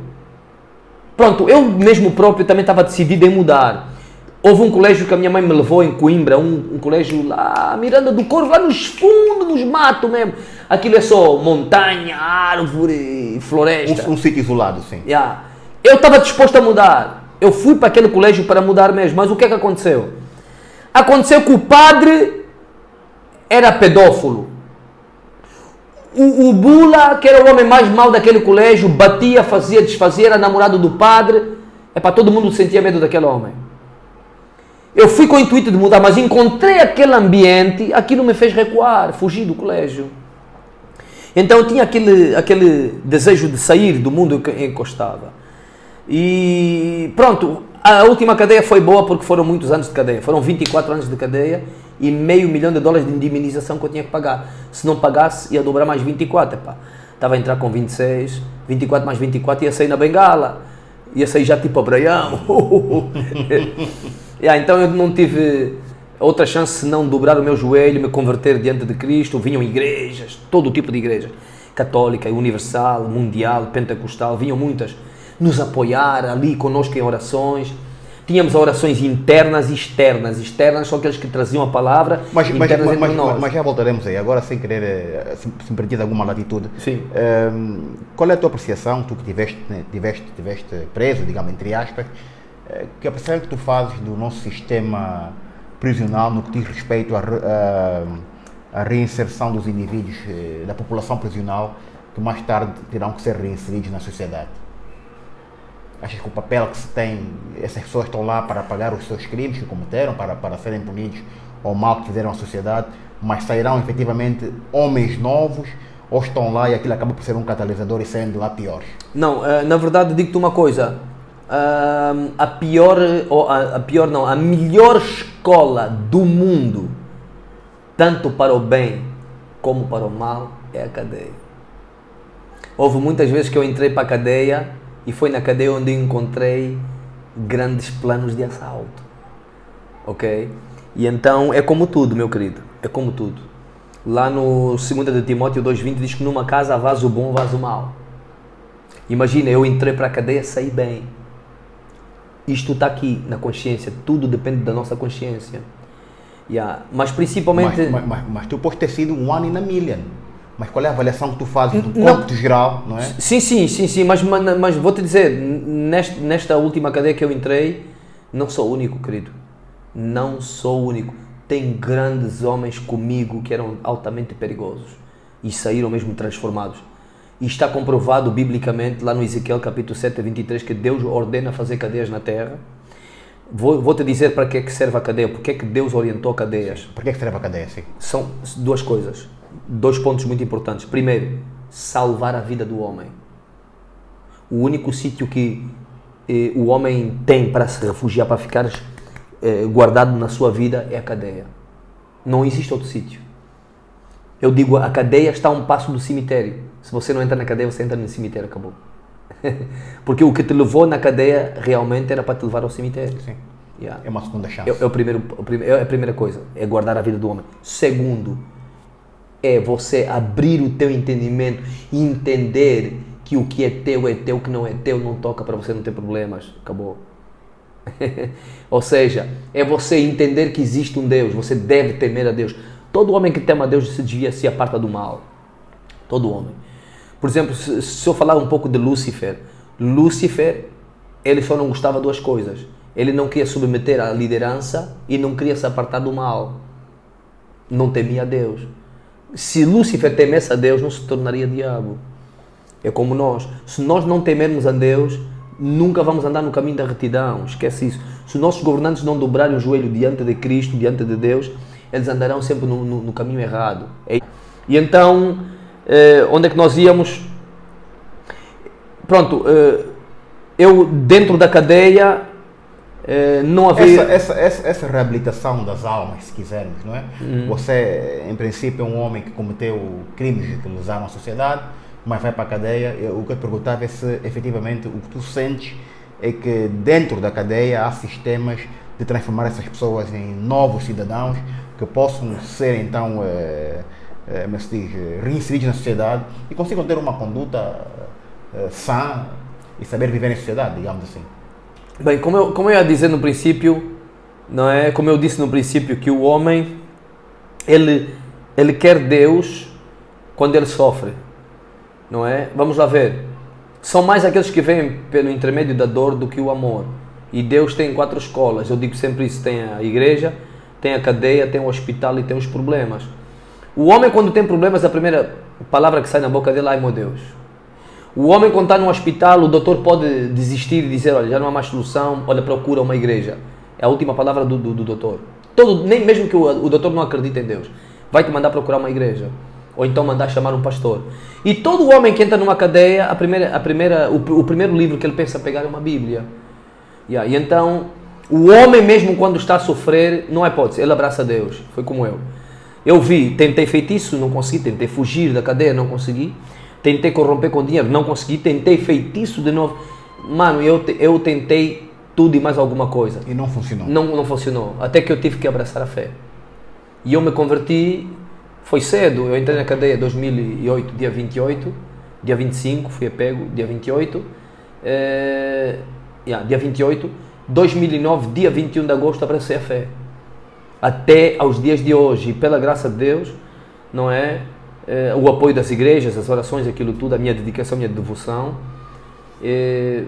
Pronto, eu mesmo próprio também estava decidido em mudar. Houve um colégio que a minha mãe me levou em Coimbra, um colégio lá, Miranda do Corvo, lá nos fundos dos matos mesmo. Aquilo é só montanha, árvore, floresta. Um sítio isolado, sim. Yeah. Eu estava disposto a mudar. Eu fui para aquele colégio para mudar mesmo. Mas o que é que aconteceu? Aconteceu que o padre era pedófilo. O Bula, que era o homem mais mau daquele colégio, batia, fazia, desfazia, era namorado do padre. Todo mundo sentia medo daquele homem. Eu fui com o intuito de mudar, mas encontrei aquele ambiente, aquilo me fez recuar, fugir do colégio. Então eu tinha aquele desejo de sair do mundo em que eu estava. E pronto, a última cadeia foi boa porque foram muitos anos de cadeia. Foram 24 anos de cadeia e $500 mil de indemnização que eu tinha que pagar. Se não pagasse, ia dobrar mais 24. Estava a entrar com 26, 24 mais 24, ia sair na bengala. Ia sair já tipo Abraão. Então eu não tive outra chance senão dobrar o meu joelho, me converter diante de Cristo. Vinham igrejas, todo tipo de igrejas, católica, universal, mundial, pentecostal, vinham muitas nos apoiar ali conosco em orações. Tínhamos orações internas e externas. Externas são aqueles que traziam a palavra, mas nós. Mas já voltaremos aí, agora sem querer, se me permitir alguma latitude. Sim. Qual é a tua apreciação, tu que tiveste preso, digamos, entre aspas, que apreciação que tu fazes do nosso sistema prisional no que diz respeito à reinserção dos indivíduos da população prisional que mais tarde terão que ser reinseridos na sociedade? Achas que o papel que se tem, essas pessoas estão lá para pagar os seus crimes que cometeram, para serem punidos ao mal que fizeram à sociedade, mas sairão efetivamente homens novos, ou estão lá e aquilo acaba por ser um catalisador e saem de lá piores? Não, na verdade digo-te uma coisa, a melhor escola do mundo, tanto para o bem como para o mal, é a cadeia. Houve muitas vezes que eu entrei para a cadeia e foi na cadeia onde eu encontrei grandes planos de assalto, ok? E então é como tudo, meu querido, é como tudo. Lá no 2 de Timóteo 2,20 diz que numa casa há vaso bom, vaso mau. Imagina, eu entrei para a cadeia, saí bem. Isto está aqui na consciência, tudo depende da nossa consciência. Mas principalmente... Mas tu podes ter sido um ano in a million. Mas qual é a avaliação que tu fazes do cômputo geral, não é? Sim, mas vou-te dizer, nesta última cadeia que eu entrei, não sou o único, querido. Não sou o único. Tem grandes homens comigo que eram altamente perigosos e saíram mesmo transformados. E está comprovado biblicamente lá no Ezequiel capítulo 7, 23, que Deus ordena fazer cadeias na terra. Vou-te dizer para que é que serve a cadeia, porque é que Deus orientou cadeias. Para que é que serve a cadeia? Sim. São duas coisas. 2 pontos muito importantes. Primeiro, salvar a vida do homem. O único sítio que o homem tem para se refugiar, para ficar guardado na sua vida, é a cadeia. Não existe outro sítio. Eu digo, a cadeia está a um passo do cemitério. Se você não entra na cadeia, você entra no cemitério, acabou. Porque o que te levou na cadeia realmente era para te levar ao cemitério. Sim. É uma segunda chance. É a primeira coisa, é guardar a vida do homem. Segundo, é você abrir o teu entendimento e entender que o que é teu, o que não é teu não toca para você, não ter problemas, acabou. Ou seja, é você entender que existe um Deus, você deve temer a Deus. Todo homem que teme a Deus se aparta do mal. Todo homem. Por exemplo, se eu falar um pouco de Lúcifer, ele só não gostava de 2 coisas. Ele não queria submeter à liderança e não queria se apartar do mal. Não temia a Deus. Se Lúcifer temesse a Deus, não se tornaria diabo. É como nós. Se nós não temermos a Deus, nunca vamos andar no caminho da retidão. Esquece isso. Se os nossos governantes não dobrarem o joelho diante de Cristo, diante de Deus, eles andarão sempre no caminho errado. E então, onde é que nós íamos? Pronto, eu dentro da cadeia não havia... Essa reabilitação das almas, se quisermos, não é? Você, em princípio, é um homem que cometeu crimes que lesaram a sociedade, mas vai para a cadeia. O que eu te perguntava é se, efetivamente, o que tu sentes é que dentro da cadeia há sistemas de transformar essas pessoas em novos cidadãos que possam ser, então, reinseridos na sociedade e consigam ter uma conduta sã e saber viver em sociedade, digamos assim. Bem, como eu ia dizer no princípio, não é? Como eu disse no princípio, que o homem, ele quer Deus quando ele sofre, não é? Vamos lá ver. São mais aqueles que vêm pelo intermédio da dor do que o amor. E Deus tem 4 escolas. Eu digo sempre isso. Tem a igreja, tem a cadeia, tem o hospital e tem os problemas. O homem, quando tem problemas, a primeira palavra que sai na boca dele é: ai meu Deus. O homem, quando está no hospital, o doutor pode desistir e dizer: olha, já não há mais solução, olha, procura uma igreja. É a última palavra do doutor. Nem mesmo que o doutor não acredite em Deus, vai te mandar procurar uma igreja. Ou então mandar chamar um pastor. E todo homem que entra numa cadeia, o primeiro livro que ele pensa pegar é uma Bíblia. E então, o homem mesmo quando está a sofrer, não há hipótese, ele abraça Deus. Foi como eu. Tentei feitiço, não consegui. Tentei fugir da cadeia, não consegui. Tentei corromper com dinheiro, não consegui. Tentei feitiço de novo. Mano, eu tentei tudo e mais alguma coisa. E não funcionou. Não funcionou. Até que eu tive que abraçar a fé. E eu me converti. Foi cedo, eu entrei na cadeia em 2008, dia 28, dia 25, fui apego, dia 28, dia 28, 2009, dia 21 de agosto, abracei a fé. Até aos dias de hoje, e pela graça de Deus, não é? O apoio das igrejas, as orações, aquilo tudo, a minha dedicação, a minha devoção,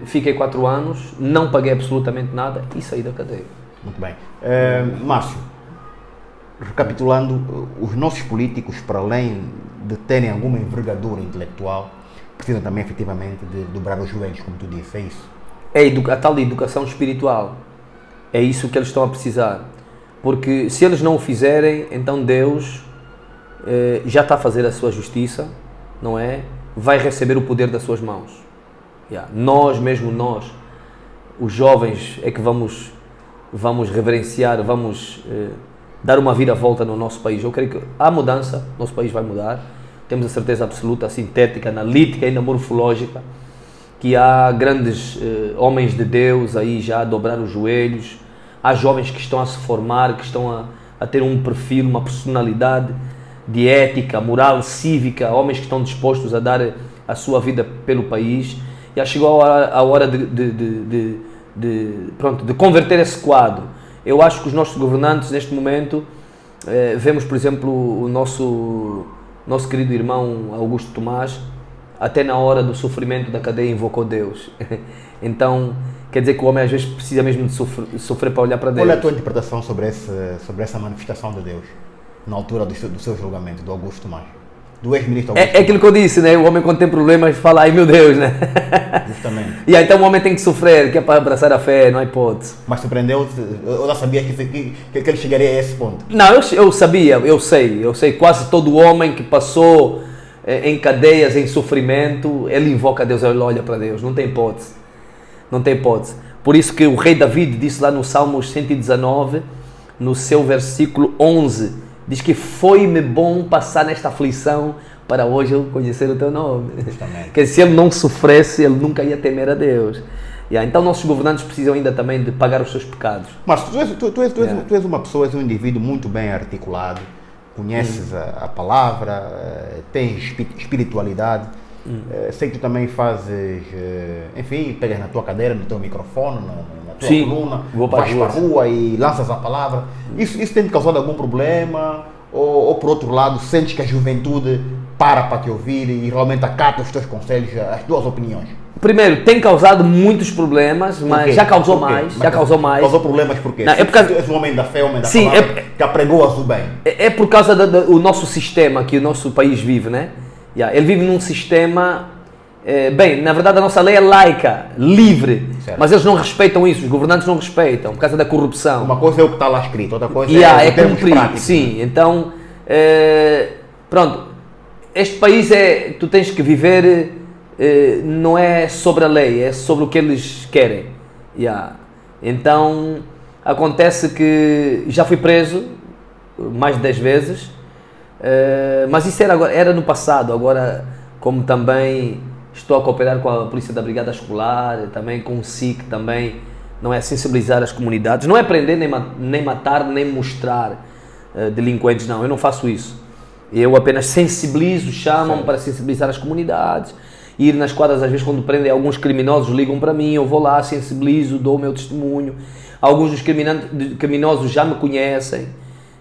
fiquei 4 anos, não paguei absolutamente nada e saí da cadeia. Muito bem. Márcio, recapitulando, os nossos políticos, para além de terem alguma envergadura intelectual, precisam também efetivamente de dobrar os joelhos, como tu disse, é isso? É a tal educação espiritual. É isso que eles estão a precisar. Porque se eles não o fizerem, então Deus já está a fazer a sua justiça, não é? Vai receber o poder das suas mãos. Nós, os jovens, é que vamos reverenciar, vamos dar uma viravolta no nosso país. Eu creio que há mudança, nosso país vai mudar, temos a certeza absoluta, sintética, analítica e ainda morfológica, que há grandes homens de Deus aí já a dobrar os joelhos, há jovens que estão a se formar, que estão a ter um perfil, uma personalidade de ética, moral, cívica, homens que estão dispostos a dar a sua vida pelo país. Já chegou a hora de converter esse quadro. Eu acho que os nossos governantes, neste momento, vemos, por exemplo, o nosso querido irmão Augusto Tomás, até na hora do sofrimento da cadeia, invocou Deus. Então, quer dizer que o homem às vezes precisa mesmo de sofrer para olhar para Deus. Qual é a tua interpretação sobre essa manifestação de Deus, na altura do seu julgamento, do Augusto Tomás? Do ex-ministro Augusto Tomás? É aquilo que eu disse, né? O homem quando tem problemas fala: ai meu Deus, né? Justamente. Então o homem tem que sofrer, que é para abraçar a fé, não há hipótese. Mas surpreendeu-te? Eu já sabia que ele chegaria a esse ponto. Não, eu sabia, eu sei. Quase todo homem que passou em cadeias, em sofrimento, ele invoca a Deus, ele olha para Deus, não tem hipótese. Não tem hipótese. Por isso que o rei David disse lá no Salmos 119, no seu versículo 11, diz que foi-me bom passar nesta aflição para hoje eu conhecer o teu nome. Justamente. Que se ele não sofresse, ele nunca ia temer a Deus. Então nossos governantes precisam ainda também de pagar os seus pecados. Mas tu és uma pessoa, és um indivíduo muito bem articulado, conheces a palavra, tens espiritualidade. Sei que tu também fazes, enfim, pegas na tua cadeira, no teu microfone, na tua coluna, vais para a rua e lanças a palavra. Isso tem te causado algum problema? Ou por outro lado, sentes que a juventude para te ouvir e realmente acata os teus conselhos, as tuas opiniões? Primeiro, tem causado muitos problemas, mas já causou mais. Causou problemas por quê? Não, é por causa... Tu és um homem da fé, homem da palavra, que apregoas o bem. É por causa do nosso sistema que o nosso país vive, né? Ele vive num sistema... na verdade a nossa lei é laica, livre, certo. Mas eles não respeitam isso, os governantes não respeitam, por causa da corrupção. Uma coisa é o que está lá escrito, outra coisa é cumprir. Sim, então, pronto, este país tu tens que viver, não é sobre a lei, é sobre o que eles querem. Então, acontece que já fui preso mais de 10 vezes, mas isso era no passado. Agora, como também estou a cooperar com a Polícia da Brigada Escolar, também com o SIC, também, não é sensibilizar as comunidades, não é prender, nem matar, nem mostrar delinquentes, não, eu não faço isso. Eu apenas sensibilizo, chamam-me para sensibilizar as comunidades, ir nas quadras, às vezes quando prendem alguns criminosos, ligam para mim, eu vou lá, sensibilizo, dou o meu testemunho, Alguns dos criminosos já me conhecem.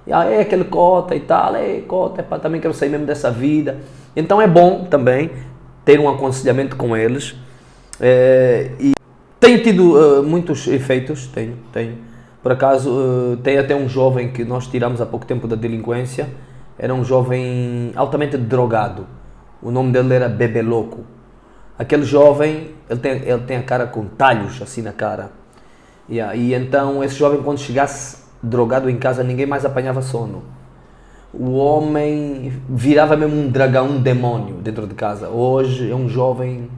É aquele cota e tal, cota, epá, também quero sair mesmo dessa vida. Então é bom também ter um aconselhamento com eles. E tenho tido muitos efeitos, tenho. Por acaso, tem até um jovem que nós tiramos há pouco tempo da delinquência, era um jovem altamente drogado. O nome dele era Bebê Louco. Aquele jovem, ele tem a cara com talhos assim na cara. E então, esse jovem, quando chegasse drogado em casa, ninguém mais apanhava sono. O homem virava mesmo um dragão, um demónio dentro de casa. Hoje é um jovem,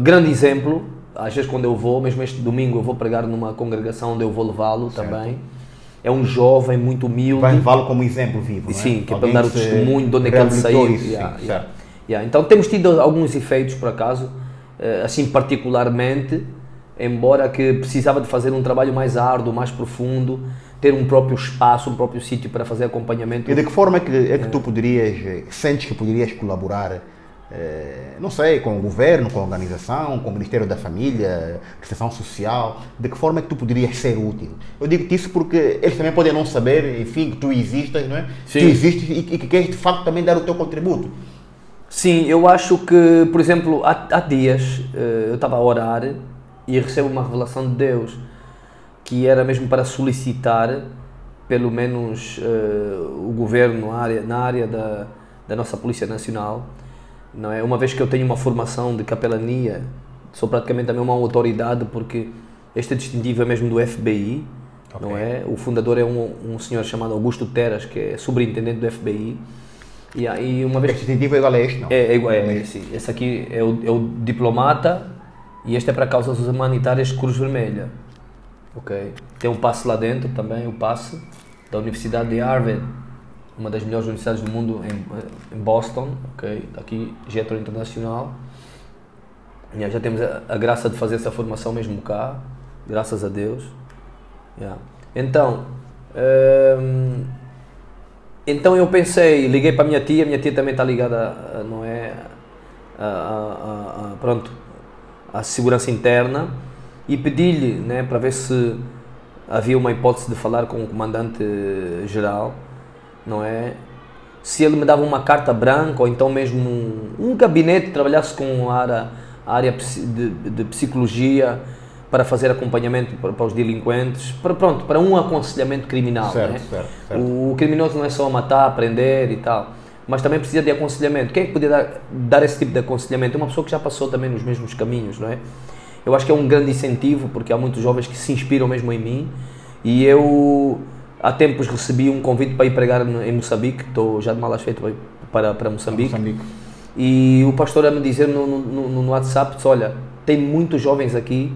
grande exemplo. Às vezes quando eu vou, mesmo este domingo, eu vou pregar numa congregação onde eu vou levá-lo também. É um jovem muito humilde. Vai levá-lo como exemplo vivo, não é? Sim, que é para dar o testemunho de onde é que ele saiu. Então temos tido alguns efeitos, por acaso, assim particularmente, embora que precisava de fazer um trabalho mais árduo, mais profundo, ter um próprio espaço, um próprio sítio para fazer acompanhamento. E de que forma é que tu sentes que poderias colaborar, não sei, com o governo, com a organização, com o Ministério da Família, Prestação Social? De que forma é que tu poderias ser útil? Eu digo-te isso porque eles também podem não saber, enfim, que tu existes, não é? Sim. Tu existes e que queres de facto também dar o teu contributo. Sim, eu acho que, por exemplo, há dias eu estava a orar e recebo uma revelação de Deus que era mesmo para solicitar, pelo menos, o governo na área da nossa Polícia Nacional, não é? Uma vez que eu tenho uma formação de capelania, sou praticamente também uma autoridade, porque este distintivo é mesmo do FBI, não é? O fundador é um senhor chamado Augusto Teras, que é superintendente do FBI. E aí, uma vez... Este distintivo é igual a este, não? É igual, sim. Esse aqui é o diplomata e este é para causas humanitárias Cruz Vermelha. Ok? Tem um passe lá dentro também, o passe da Universidade de Harvard, uma das melhores universidades do mundo em Boston, ok? Aqui, Getro Internacional. E já temos a graça de fazer essa formação mesmo cá, graças a Deus. Então eu pensei, liguei para a minha tia também está ligada, não é, pronto, à segurança interna, e pedi-lhe, né, para ver se havia uma hipótese de falar com o comandante-geral, não é, se ele me dava uma carta branca ou então mesmo um gabinete que trabalhasse com a área de psicologia para fazer acompanhamento para os delinquentes, para um aconselhamento criminal. Certo, né? certo. O criminoso não é só matar, prender e tal, mas também precisa de aconselhamento. Quem é que podia dar esse tipo de aconselhamento? Uma pessoa que já passou também nos mesmos caminhos, não é? Eu acho que é um grande incentivo, porque há muitos jovens que se inspiram mesmo em mim, e eu há tempos recebi um convite para ir pregar em Moçambique, estou já de malas feitas para Moçambique. E o pastor a me dizer no WhatsApp, disse, olha, tem muitos jovens aqui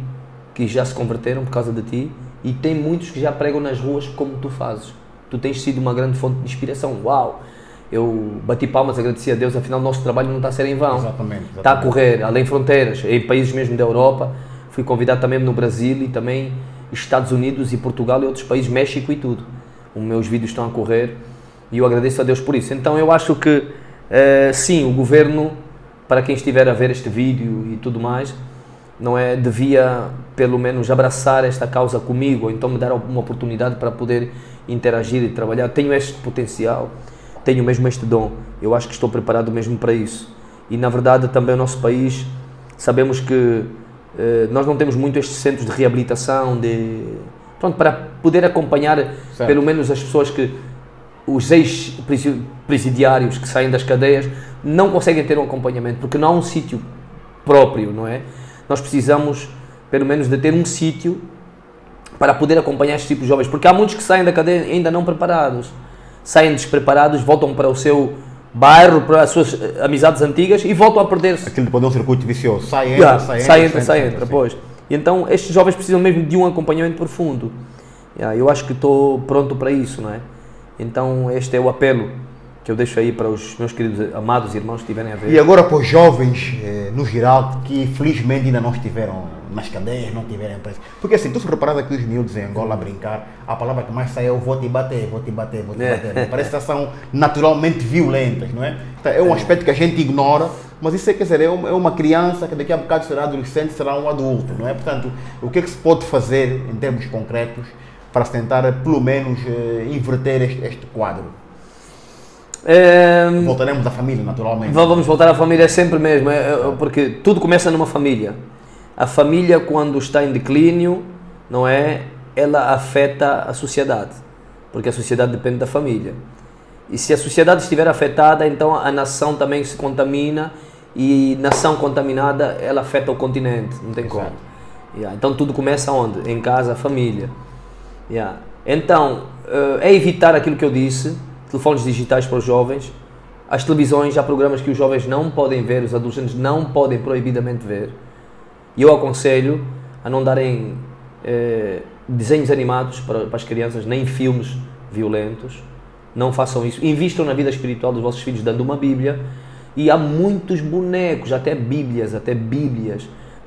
que já se converteram por causa de ti, e tem muitos que já pregam nas ruas como tu fazes. Tu tens sido uma grande fonte de inspiração. Uau! Eu bati palmas, agradeci a Deus, afinal o nosso trabalho não está a ser em vão. Exatamente. Está a correr além fronteiras, em países mesmo da Europa. Fui convidado também no Brasil e também Estados Unidos e Portugal e outros países, México e tudo. Os meus vídeos estão a correr e eu agradeço a Deus por isso. Então eu acho que, sim, o governo, para quem estiver a ver este vídeo e tudo mais, não é, devia pelo menos abraçar esta causa comigo, ou então me dar uma oportunidade para poder interagir e trabalhar. Tenho este potencial, tenho mesmo este dom, eu acho que estou preparado mesmo para isso. E na verdade também o nosso país, sabemos que nós não temos muito estes centros de reabilitação, para poder acompanhar pelo menos as pessoas que, os ex-presidiários que saem das cadeias, não conseguem ter um acompanhamento, porque não há um sítio próprio, não é? Nós precisamos pelo menos de ter um sítio para poder acompanhar estes tipos de jovens, porque há muitos que saem da cadeia ainda não preparados, saem despreparados, voltam para o seu bairro, para as suas amizades antigas e voltam a perder-se. Aquilo pode ser um circuito vicioso, sai, entra, pois. E então estes jovens precisam mesmo de um acompanhamento profundo. Eu acho que estou pronto para isso, não é? Então este é o apelo que eu deixo aí para os meus queridos amados irmãos que estiverem a ver. E agora para os jovens, no geral, que felizmente ainda não estiveram nas cadeias, não tiveram preso. Porque assim, tu se reparas aqui os miúdos em Angola a brincar, a palavra que mais sai é eu vou te bater. Parece que são naturalmente violentas, não é? Então, é um aspecto que a gente ignora, mas isso quer dizer, é uma criança que daqui a bocado será adolescente, será um adulto, não é? Portanto, o que é que se pode fazer em termos concretos para se tentar, pelo menos, inverter este quadro? Voltaremos à família, naturalmente. Vamos voltar à família sempre mesmo, porque tudo começa numa família. A família, quando está em declínio, não é? Ela afeta a sociedade, porque a sociedade depende da família. E se a sociedade estiver afetada, então a nação também se contamina, e nação contaminada, ela afeta o continente, não tem como. Então tudo começa onde? Em casa, a família. Então, é evitar aquilo que eu disse, telefones digitais para os jovens, as televisões, há programas que os jovens não podem ver, os adolescentes não podem proibidamente ver. E eu aconselho a não darem desenhos animados para as crianças, nem filmes violentos. Não façam isso. Invistam na vida espiritual dos vossos filhos dando uma Bíblia. E há muitos bonecos, até Bíblias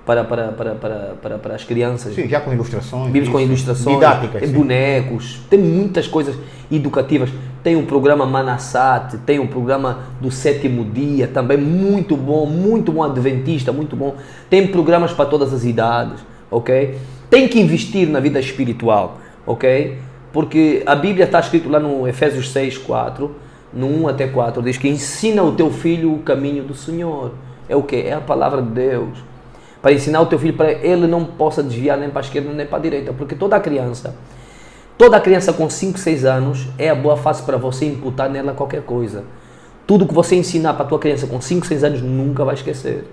para as crianças. Sim, já com ilustrações. Bíblias com ilustrações, didáticas, bonecos, tem muitas coisas educativas. Tem o programa Manassat, tem o programa do Sétimo Dia, também muito bom adventista, muito bom. Tem programas para todas as idades, ok? Tem que investir na vida espiritual, ok? Porque a Bíblia está escrito lá no Efésios 6:4, no 1 até 4, diz que ensina o teu filho o caminho do Senhor. É o quê? É a palavra de Deus. Para ensinar o teu filho, para ele não possa desviar nem para a esquerda nem para a direita, porque toda criança com 5, 6 anos é a boa fase para você imputar nela qualquer coisa. Tudo que você ensinar para a tua criança com 5, 6 anos nunca vai esquecer.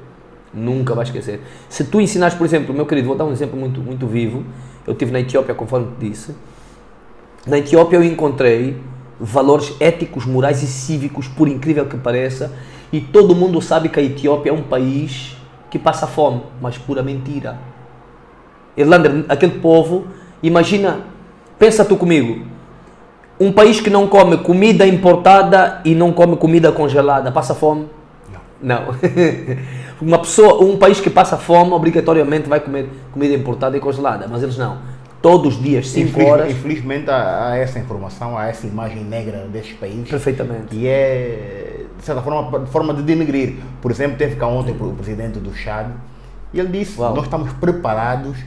Nunca vai esquecer. Se tu ensinares, por exemplo, meu querido, vou dar um exemplo muito, muito vivo. Eu estive na Etiópia, conforme te disse. Na Etiópia eu encontrei valores éticos, morais e cívicos, por incrível que pareça, e todo mundo sabe que a Etiópia é um país que passa fome, mas pura mentira. Irlanda, aquele povo, imagina, pensa tu comigo, um país que não come comida importada e não come comida congelada, passa fome? Não. Um país que passa fome, obrigatoriamente vai comer comida importada e congelada, mas eles não. Todos os dias, 5 horas. Infelizmente há essa informação, há essa imagem negra destes países. Perfeitamente. E é, de certa forma de denegrir. Por exemplo, teve cá ontem o presidente do Chad e ele disse: nós estamos preparados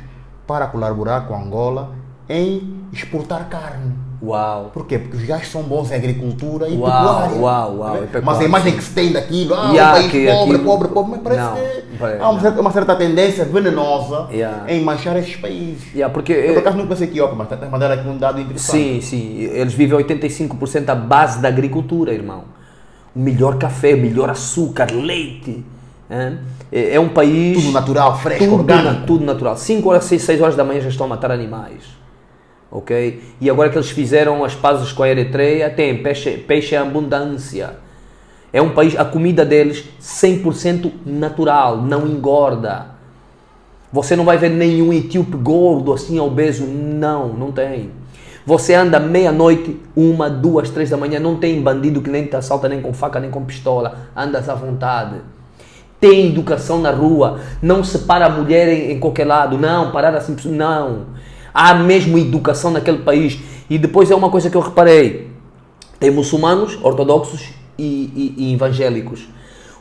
para colaborar com Angola em exportar carne. Uau! Por quê? Porque os gajos são bons em agricultura e pecuária. Uau! Mas a imagem que se tem daquilo, um país pobre, mas parece que há uma certa tendência venenosa em manchar esses países. Porque eu, por acaso, não pensei que Etiópia, mas está a mandar aqui um dado interessante. Sim. Eles vivem 85% à base da agricultura, irmão. O melhor café, o melhor açúcar, leite. É um país... Tudo natural, fresco, orgânico. Tudo natural. 5 horas, 6 horas da manhã já estão a matar animais. Ok? E agora que eles fizeram as pazes com a Eritreia, tem peixe em abundância. É um país, a comida deles 100% natural, não engorda. Você não vai ver nenhum etíope gordo, assim, obeso, não tem. Você anda meia-noite, 1, 2, 3 da manhã, não tem bandido que nem te assalta nem com faca nem com pistola, andas à vontade. Tem educação na rua, não separa a mulher em qualquer lado, não, parar assim, não. Há mesmo educação naquele país. E depois é uma coisa que eu reparei. Tem muçulmanos, ortodoxos e evangélicos.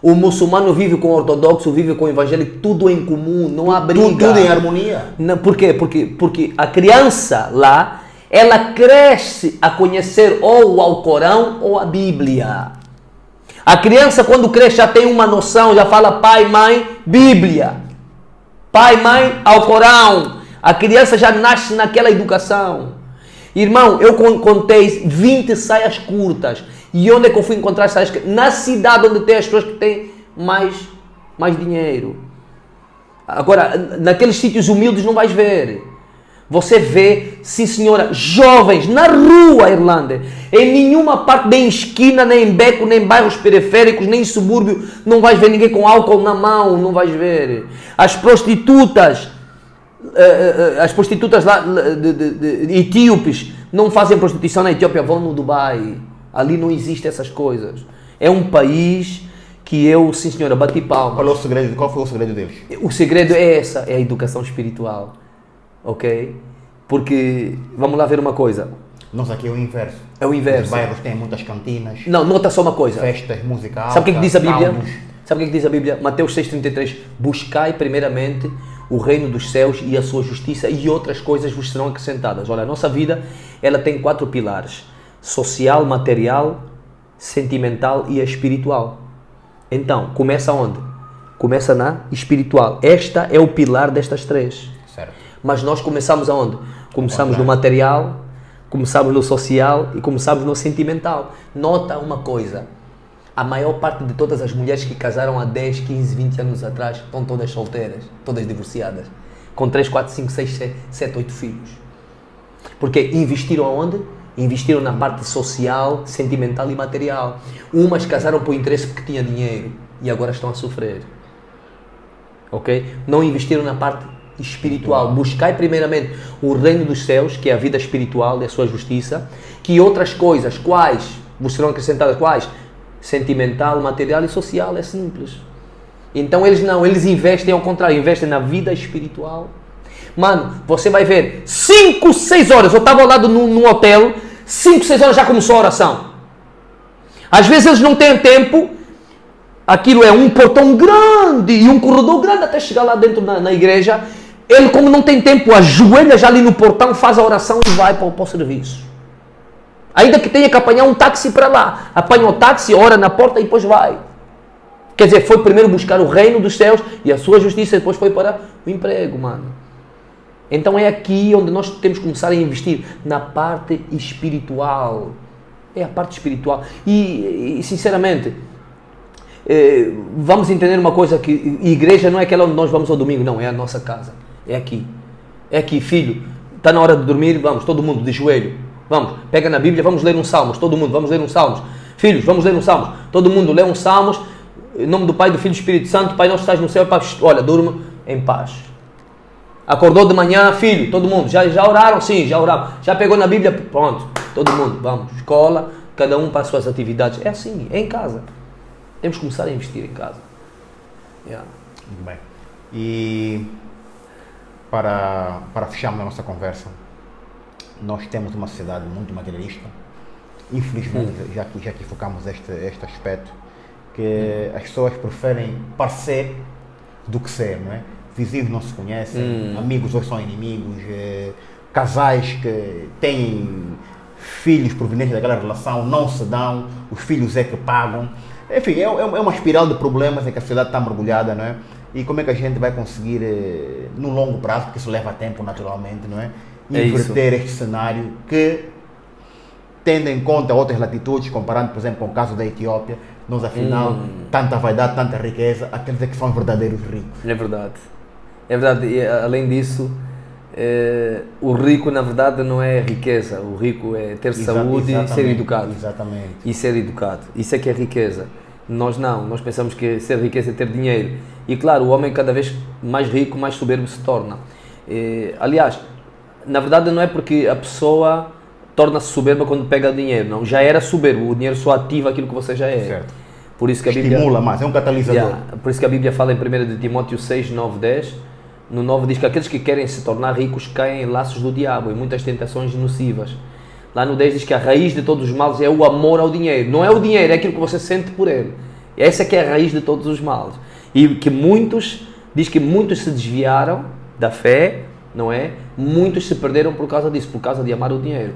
O muçulmano vive com o ortodoxo, vive com o evangélico, tudo em comum, não há briga. Tudo em harmonia. Não, por quê? Porque a criança lá, ela cresce a conhecer ou o Alcorão ou a Bíblia. A criança, quando cresce, já tem uma noção, já fala pai, mãe, Bíblia. Pai, mãe, Alcorão. A criança já nasce naquela educação. Irmão, eu contei 20 saias curtas. E onde é que eu fui encontrar saias curtas? Na cidade onde tem as pessoas que têm mais dinheiro. Agora, naqueles sítios humildes não vais ver. Você vê, sim senhora, jovens na rua, Irlanda. Em nenhuma parte, nem esquina, nem em beco, nem em bairros periféricos, nem em subúrbio, não vais ver ninguém com álcool na mão, não vais ver. As prostitutas lá de etíopes não fazem prostituição na Etiópia, vão no Dubai. Ali não existem essas coisas. É um país que eu, sim senhora, bati palmas. Qual foi o segredo deles? O segredo é é a educação espiritual. Ok? Porque, vamos lá ver uma coisa. Nós aqui é o inverso. É o inverso. Os bairros têm muitas cantinas. Não, nota só uma coisa. Festas, música alta. Sabe o que diz a Bíblia? Sabe o que diz a Bíblia? Mateus 6,33. Buscai primeiramente o reino dos céus e a sua justiça e outras coisas vos serão acrescentadas. Olha, a nossa vida, ela tem 4 pilares. Social, material, sentimental e espiritual. Então, começa onde? Começa na espiritual. Esta é o pilar destas 3. Certo. Mas nós começamos aonde? Começamos no material, começamos no social e começamos no sentimental. Nota uma coisa. A maior parte de todas as mulheres que casaram há 10, 15, 20 anos atrás estão todas solteiras, todas divorciadas, com 3, 4, 5, 6, 7, 8 filhos. Porque investiram aonde? Investiram na parte social, sentimental e material. Umas casaram por interesse porque tinha dinheiro e agora estão a sofrer. Ok? Não investiram na parte espiritual. Buscai primeiramente o reino dos céus, que é a vida espiritual e a sua justiça, que outras coisas, quais vos serão acrescentadas, quais? Sentimental, material e social, é simples. Então eles investem ao contrário, investem na vida espiritual. Mano, você vai ver 5, 6 horas, eu estava ao lado num hotel, 5, 6 horas já começou a oração. Às vezes eles não têm tempo, aquilo é um portão grande e um corredor grande até chegar lá dentro na igreja. Ele, como não tem tempo, ajoelha já ali no portão, faz a oração e vai para o serviço. Ainda que tenha que apanhar um táxi para lá. Apanha o táxi, ora na porta e depois vai. Quer dizer, foi primeiro buscar o reino dos céus e a sua justiça e depois foi para o emprego, mano. Então é aqui onde nós temos que começar a investir, na parte espiritual. É a parte espiritual. E sinceramente, vamos entender uma coisa, que igreja não é aquela onde nós vamos ao domingo, não, é a nossa casa. É aqui. É aqui, filho. Está na hora de dormir, vamos, todo mundo de joelho. Vamos, pega na Bíblia, vamos ler uns salmos, todo mundo, vamos ler uns salmos. Filhos, vamos ler uns salmos. Todo mundo lê uns salmos, em nome do Pai, do Filho e do Espírito Santo. Pai nosso que estás no céu, olha, durma em paz. Acordou de manhã, filho, todo mundo, já oraram? Sim, já oraram. Já pegou na Bíblia? Pronto, todo mundo, vamos, escola, cada um para as suas atividades. É assim, é em casa. Temos que começar a investir em casa. Yeah. Muito bem. E para fecharmos a nossa conversa, nós temos uma sociedade muito materialista, infelizmente, já que focamos este aspecto, que as pessoas preferem parecer do que ser, não é? Vizinhos não se conhecem, amigos hoje são inimigos, casais que têm filhos provenientes daquela relação não se dão, os filhos é que pagam. Enfim, é uma espiral de problemas em que a sociedade está mergulhada, não é? E como é que a gente vai conseguir, no longo prazo, porque isso leva tempo naturalmente, não é? Inverter este cenário que, tendo em conta outras latitudes, comparando, por exemplo, com o caso da Etiópia, nós afinal, tanta vaidade, tanta riqueza, aqueles é que são verdadeiros ricos. É verdade. É verdade. E, além disso, o rico, na verdade, não é riqueza. O rico é ter saúde e ser educado. Exatamente. E ser educado. Isso é que é riqueza. Nós não. Nós pensamos que ser riqueza é ter dinheiro. E claro, o homem cada vez mais rico, mais soberbo se torna. Aliás, na verdade não é porque a pessoa torna-se soberba quando pega dinheiro, não. Já era soberbo, o dinheiro só ativa aquilo que você já é. Certo. Por isso que a Bíblia estimula mais, é um catalisador. Por isso que a Bíblia fala em 1 de Timóteo 6, 9, 10. No 9 diz que aqueles que querem se tornar ricos caem em laços do diabo, em muitas tentações nocivas. Lá no 10 diz que a raiz de todos os males é o amor ao dinheiro. Não é o dinheiro, é aquilo que você sente por ele. Essa é que é a raiz de todos os males. E que diz que muitos se desviaram da fé, não é? Muitos se perderam por causa disso, por causa de amar o dinheiro.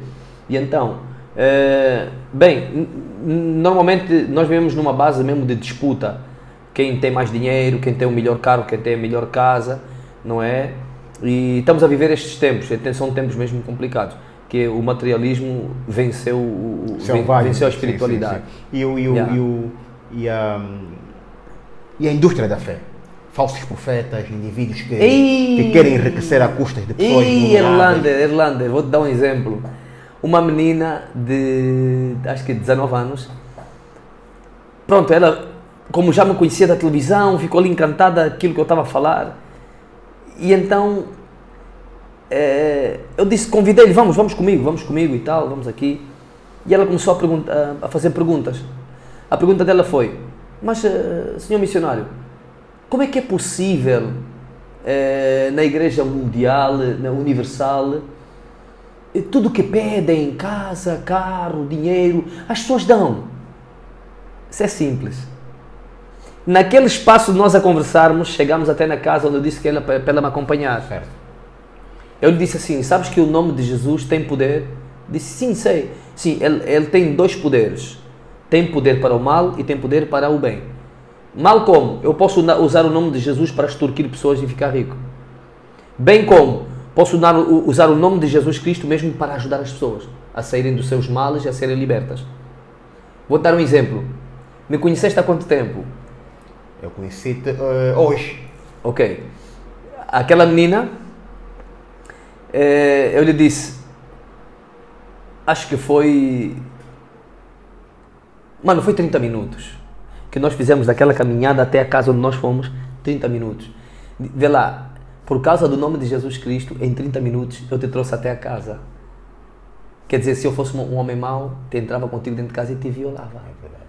E então, normalmente nós vivemos numa base mesmo de disputa. Quem tem mais dinheiro, quem tem o melhor carro, quem tem a melhor casa, não é? E estamos a viver estes tempos, são tempos mesmo complicados, que o materialismo venceu a espiritualidade. Sim. E a indústria da fé. Falsos profetas, indivíduos que querem enriquecer a custas de pessoas vulneráveis. Irlanda, vou-te dar um exemplo. Uma menina de, acho que 19 anos, pronto, ela, como já me conhecia da televisão, ficou ali encantada daquilo que eu estava a falar. E então, eu disse, convidei-lhe, vamos comigo e tal, vamos aqui. E ela começou a fazer perguntas. A pergunta dela foi, mas, senhor missionário, como é que é possível na Igreja Mundial, na Universal, tudo o que pedem, casa, carro, dinheiro, as pessoas dão? Isso é simples. Naquele espaço de nós a conversarmos, chegamos até na casa onde eu disse que ela para ela me acompanhar. Certo. Eu lhe disse assim, sabes que o nome de Jesus tem poder? Disse, sim, sei. Sim, ele tem dois poderes. Tem poder para o mal e tem poder para o bem. Mal como? Eu posso usar o nome de Jesus para extorquir pessoas e ficar rico. Bem como? Posso usar o nome de Jesus Cristo mesmo para ajudar as pessoas a saírem dos seus males e a serem libertas. Vou-te dar um exemplo. Me conheceste há quanto tempo? Eu conheci-te hoje. Ok. Aquela menina, eu lhe disse, acho que foi... Mano, foi 30 minutos que nós fizemos daquela caminhada até a casa onde nós fomos, 30 minutos. Vê lá, por causa do nome de Jesus Cristo, em 30 minutos eu te trouxe até a casa. Quer dizer, se eu fosse um homem mau, te entrava contigo dentro de casa e te violava. É verdade.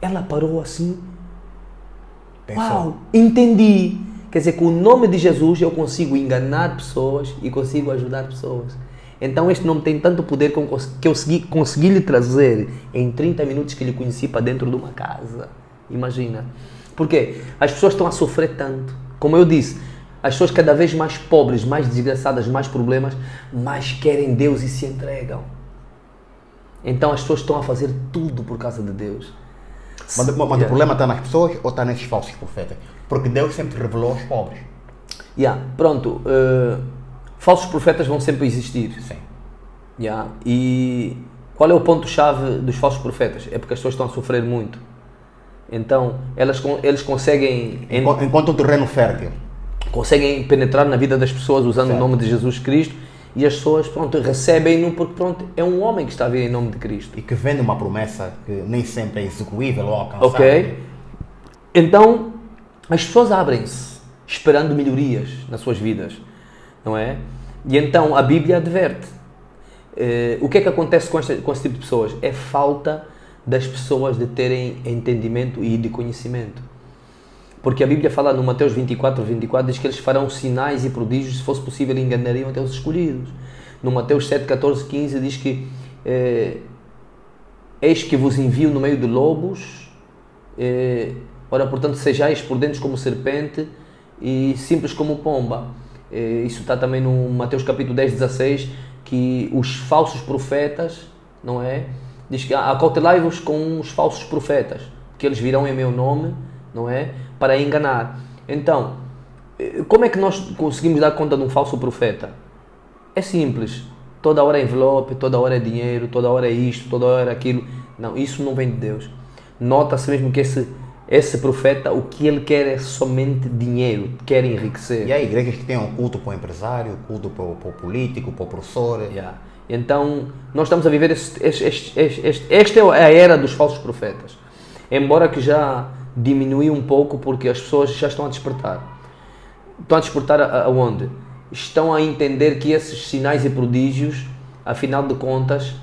Ela parou assim. Pensou. Uau, entendi. Quer dizer, com o nome de Jesus eu consigo enganar pessoas e consigo ajudar pessoas. Então este nome tem tanto poder que eu consegui lhe trazer em 30 minutos que lhe conheci para dentro de uma casa. Imagina. Porque as pessoas estão a sofrer tanto. Como eu disse, as pessoas cada vez mais pobres, mais desgraçadas, mais problemas, mais querem Deus e se entregam. Então as pessoas estão a fazer tudo por causa de Deus. Mas o problema está nas pessoas ou está nesses falsos profetas? Porque Deus sempre revelou aos pobres. Pronto. Falsos profetas vão sempre existir. Sim. E qual é o ponto-chave dos falsos profetas? É porque as pessoas estão a sofrer muito. Então, eles conseguem... Enquanto um terreno fértil. Conseguem penetrar na vida das pessoas usando certo. o nome de Jesus Cristo e as pessoas, pronto, recebem-no porque, pronto, é um homem que está a vir em nome de Cristo. E que vende uma promessa que nem sempre é execuível ou alcançável. Ok? Então, as pessoas abrem-se esperando melhorias nas suas vidas, não é? E então a Bíblia adverte. O que é que acontece com esse tipo de pessoas? É falta das pessoas de terem entendimento e de conhecimento. Porque a Bíblia fala no Mateus 24, diz que eles farão sinais e prodígios, se fosse possível enganariam até os escolhidos. No Mateus 7, 14, 15 diz que eis que vos envio no meio de lobos, ora, portanto, sejais prudentes como serpente e simples como pomba. Isso está também no Mateus capítulo 10, 16, que os falsos profetas, não é? Diz que acautelai-vos com os falsos profetas, que eles virão em meu nome, não é? Para enganar. Então, como é que nós conseguimos dar conta de um falso profeta? É simples. Toda hora é envelope, toda hora é dinheiro, toda hora é isto, toda hora é aquilo. Não, isso não vem de Deus. Nota-se mesmo que esse profeta, o que ele quer é somente dinheiro, quer enriquecer. E há igrejas que têm um culto para o empresário, culto para o político, para o professor. Então, nós estamos a viver esta é a era dos falsos profetas. Embora que já diminuiu um pouco porque as pessoas já estão a despertar. Estão a despertar aonde? Estão a entender que esses sinais e prodígios, afinal de contas,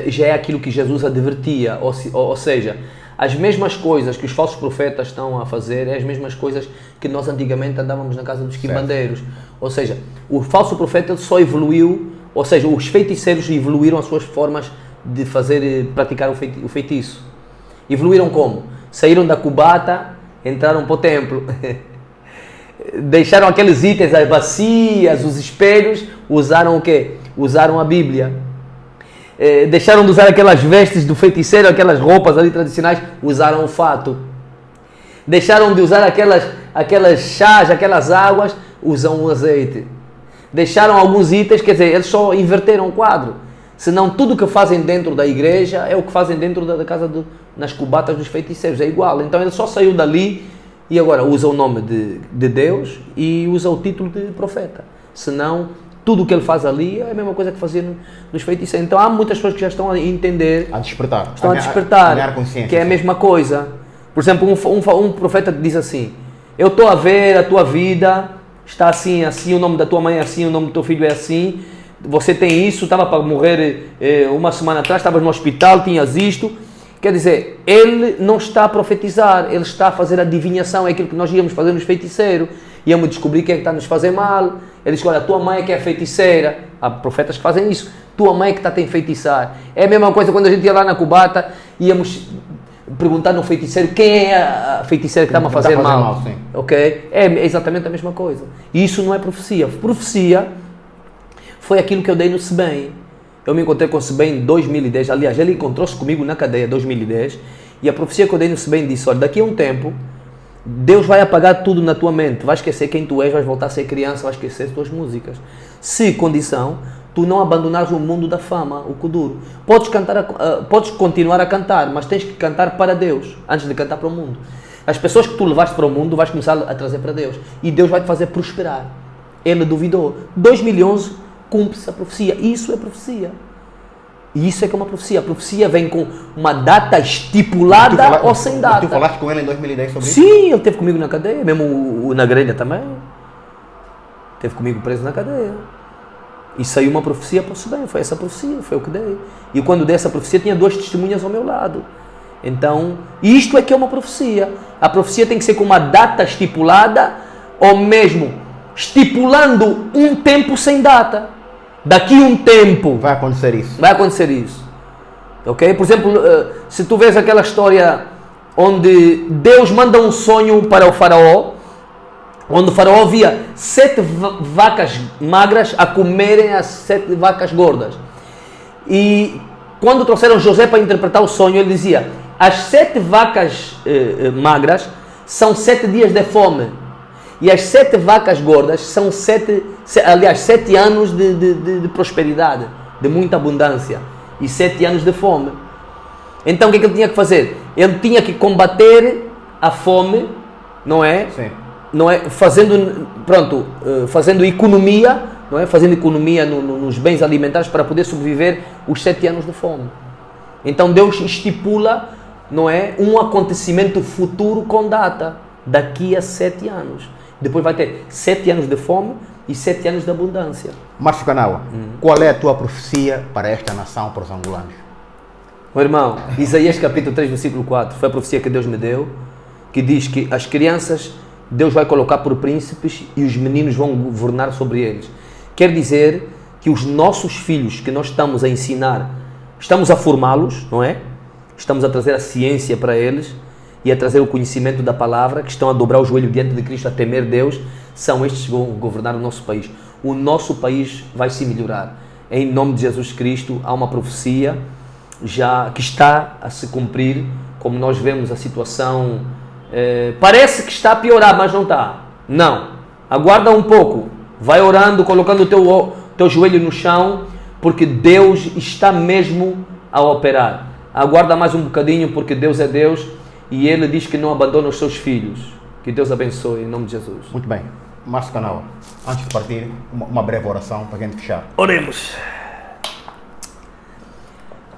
já é aquilo que Jesus advertia. Ou seja, as mesmas coisas que os falsos profetas estão a fazer é as mesmas coisas que nós antigamente andávamos na casa dos quimbandeiros. Ou seja, o falso profeta só evoluiu, ou seja, os feiticeiros evoluíram as suas formas de praticar o feitiço. Evoluíram como? Saíram da cubata, entraram para o templo. Deixaram aqueles itens, as bacias, os espelhos, usaram o quê? Usaram a Bíblia. Deixaram de usar aquelas vestes do feiticeiro, aquelas roupas ali tradicionais, usaram o fato. Deixaram de usar aquelas chás, aquelas águas, usam o azeite. Deixaram alguns itens, quer dizer, eles só inverteram o quadro. Senão tudo o que fazem dentro da igreja é o que fazem dentro da casa, nas cubatas dos feiticeiros, é igual. Então ele só saiu dali e agora usa o nome de Deus e usa o título de profeta. Senão tudo o que ele faz ali é a mesma coisa que fazia nos feiticeiros. Então há muitas pessoas que já estão a entender, a despertar, estão a despertar, ganhar consciência, que é a mesma coisa. Por exemplo, um profeta diz assim: eu estou a ver a tua vida, está assim, assim, o nome da tua mãe é assim, o nome do teu filho é assim, você tem isso, estava para morrer uma semana atrás, estavas no hospital, tinhas isto. Quer dizer, ele não está a profetizar, ele está a fazer adivinhação, é aquilo que nós íamos fazer nos feiticeiros. Íamos descobrir quem é que está a nos fazer mal. Ele diz: olha, tua mãe é que é feiticeira. Há profetas que fazem isso. Tua mãe é que está a te enfeitiçar. É a mesma coisa quando a gente ia lá na cubata, íamos perguntar no feiticeiro quem é a feiticeira que está-me a fazer mal. Sim. Ok? É exatamente a mesma coisa. E isso não é profecia. Profecia foi aquilo que eu dei no SEBEM. Eu me encontrei com o SEBEM em 2010. Aliás, ele encontrou-se comigo na cadeia em 2010. E a profecia que eu dei no SEBEM disse, olha, daqui a um tempo, Deus vai apagar tudo na tua mente. Vais esquecer quem tu és, vais voltar a ser criança, vais esquecer as tuas músicas. Se, condição, tu não abandonares o mundo da fama, o Kuduro. Podes continuar a cantar, mas tens que cantar para Deus, antes de cantar para o mundo. As pessoas que tu levaste para o mundo, vais começar a trazer para Deus. E Deus vai te fazer prosperar. Ele duvidou. 2011, cumpre-se a profecia. Isso é profecia. E isso é que é uma profecia. A profecia vem com uma data estipulada ou sem data. Tu falaste com ele em 2010 sobre isso? Sim, ele esteve comigo na cadeia, mesmo na grelha também. Esteve comigo preso na cadeia. E saiu uma profecia para o SEBEM. Foi essa profecia, foi o que dei. E quando dei essa profecia, tinha 2 testemunhas ao meu lado. Então, isto é que é uma profecia. A profecia tem que ser com uma data estipulada ou mesmo estipulando um tempo sem data. Daqui a um tempo vai acontecer isso. Vai acontecer isso. Ok? Por exemplo, se tu vês aquela história onde Deus manda um sonho para o faraó, onde o faraó via 7 vacas magras a comerem as 7 vacas gordas. E quando trouxeram José para interpretar o sonho, ele dizia, as 7 vacas magras são 7 dias de fome. E as 7 vacas gordas são 7 anos de prosperidade, de muita abundância. E 7 anos de fome. Então o que é que ele tinha que fazer? Ele tinha que combater a fome, não é? Sim. Não é? Fazendo economia, não é? Fazendo economia nos bens alimentares para poder sobreviver os 7 anos de fome. Então Deus estipula, não é? Um acontecimento futuro com data. Daqui a 7 anos. Depois vai ter 7 anos de fome e 7 anos de abundância. Márcio Kanawa, qual é a tua profecia para esta nação, para os angolanos? Meu irmão, Isaías capítulo 3, versículo 4, foi a profecia que Deus me deu, que diz que as crianças Deus vai colocar por príncipes e os meninos vão governar sobre eles. Quer dizer que os nossos filhos que nós estamos a ensinar, estamos a formá-los, não é? Estamos a trazer a ciência para eles e a trazer o conhecimento da palavra, que estão a dobrar o joelho diante de Cristo, a temer Deus, são estes que vão governar o nosso país. O nosso país vai se melhorar. Em nome de Jesus Cristo, há uma profecia já que está a se cumprir, como nós vemos a situação, parece que está a piorar, mas não está. Não. Aguarda um pouco. Vai orando, colocando o teu joelho no chão, porque Deus está mesmo a operar. Aguarda mais um bocadinho, porque Deus é Deus. E Ele diz que não abandona os seus filhos. Que Deus abençoe, em nome de Jesus. Muito bem. Márcio Kanawa, antes de partir, uma breve oração para a gente fechar. Oremos.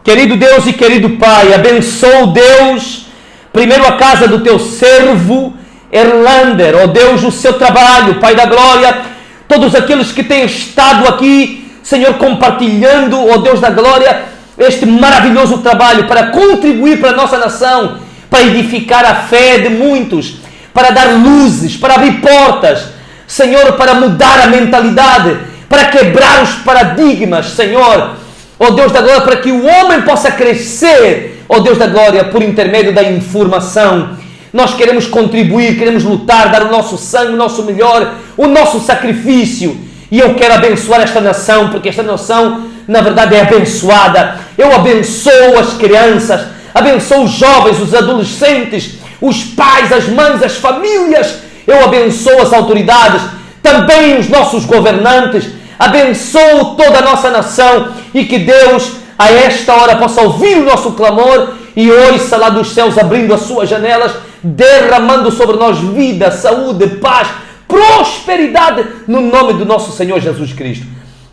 Querido Deus e querido Pai, abençoa, Deus, primeiro a casa do teu servo, Erlander, ó Deus, o seu trabalho, Pai da glória, todos aqueles que têm estado aqui, Senhor, compartilhando, ó Deus da glória, este maravilhoso trabalho para contribuir para a nossa nação, para edificar a fé de muitos, para dar luzes, para abrir portas, Senhor, para mudar a mentalidade, para quebrar os paradigmas, Senhor, ó Deus da glória, para que o homem possa crescer, ó Deus da glória, por intermédio da informação. Nós queremos contribuir, queremos lutar, dar o nosso sangue, o nosso melhor, o nosso sacrifício. E eu quero abençoar esta nação, porque esta nação, na verdade, é abençoada. Eu abençoo as crianças, abençoo os jovens, os adolescentes, os pais, as mães, as famílias. Eu abençoo as autoridades, também os nossos governantes. Abençoo toda a nossa nação e que Deus, a esta hora, possa ouvir o nosso clamor e ouça lá dos céus, abrindo as suas janelas, derramando sobre nós vida, saúde, paz, prosperidade, no nome do nosso Senhor Jesus Cristo.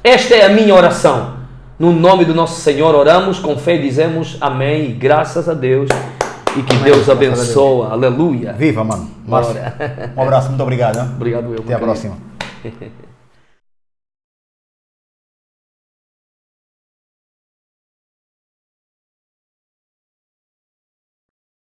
Esta é a minha oração. No nome do nosso Senhor oramos, com fé dizemos amém, e graças a Deus, e que Deus abençoe, aleluia. Viva, mano. Um abraço, muito obrigado. Hein? Obrigado, eu. Até a próxima.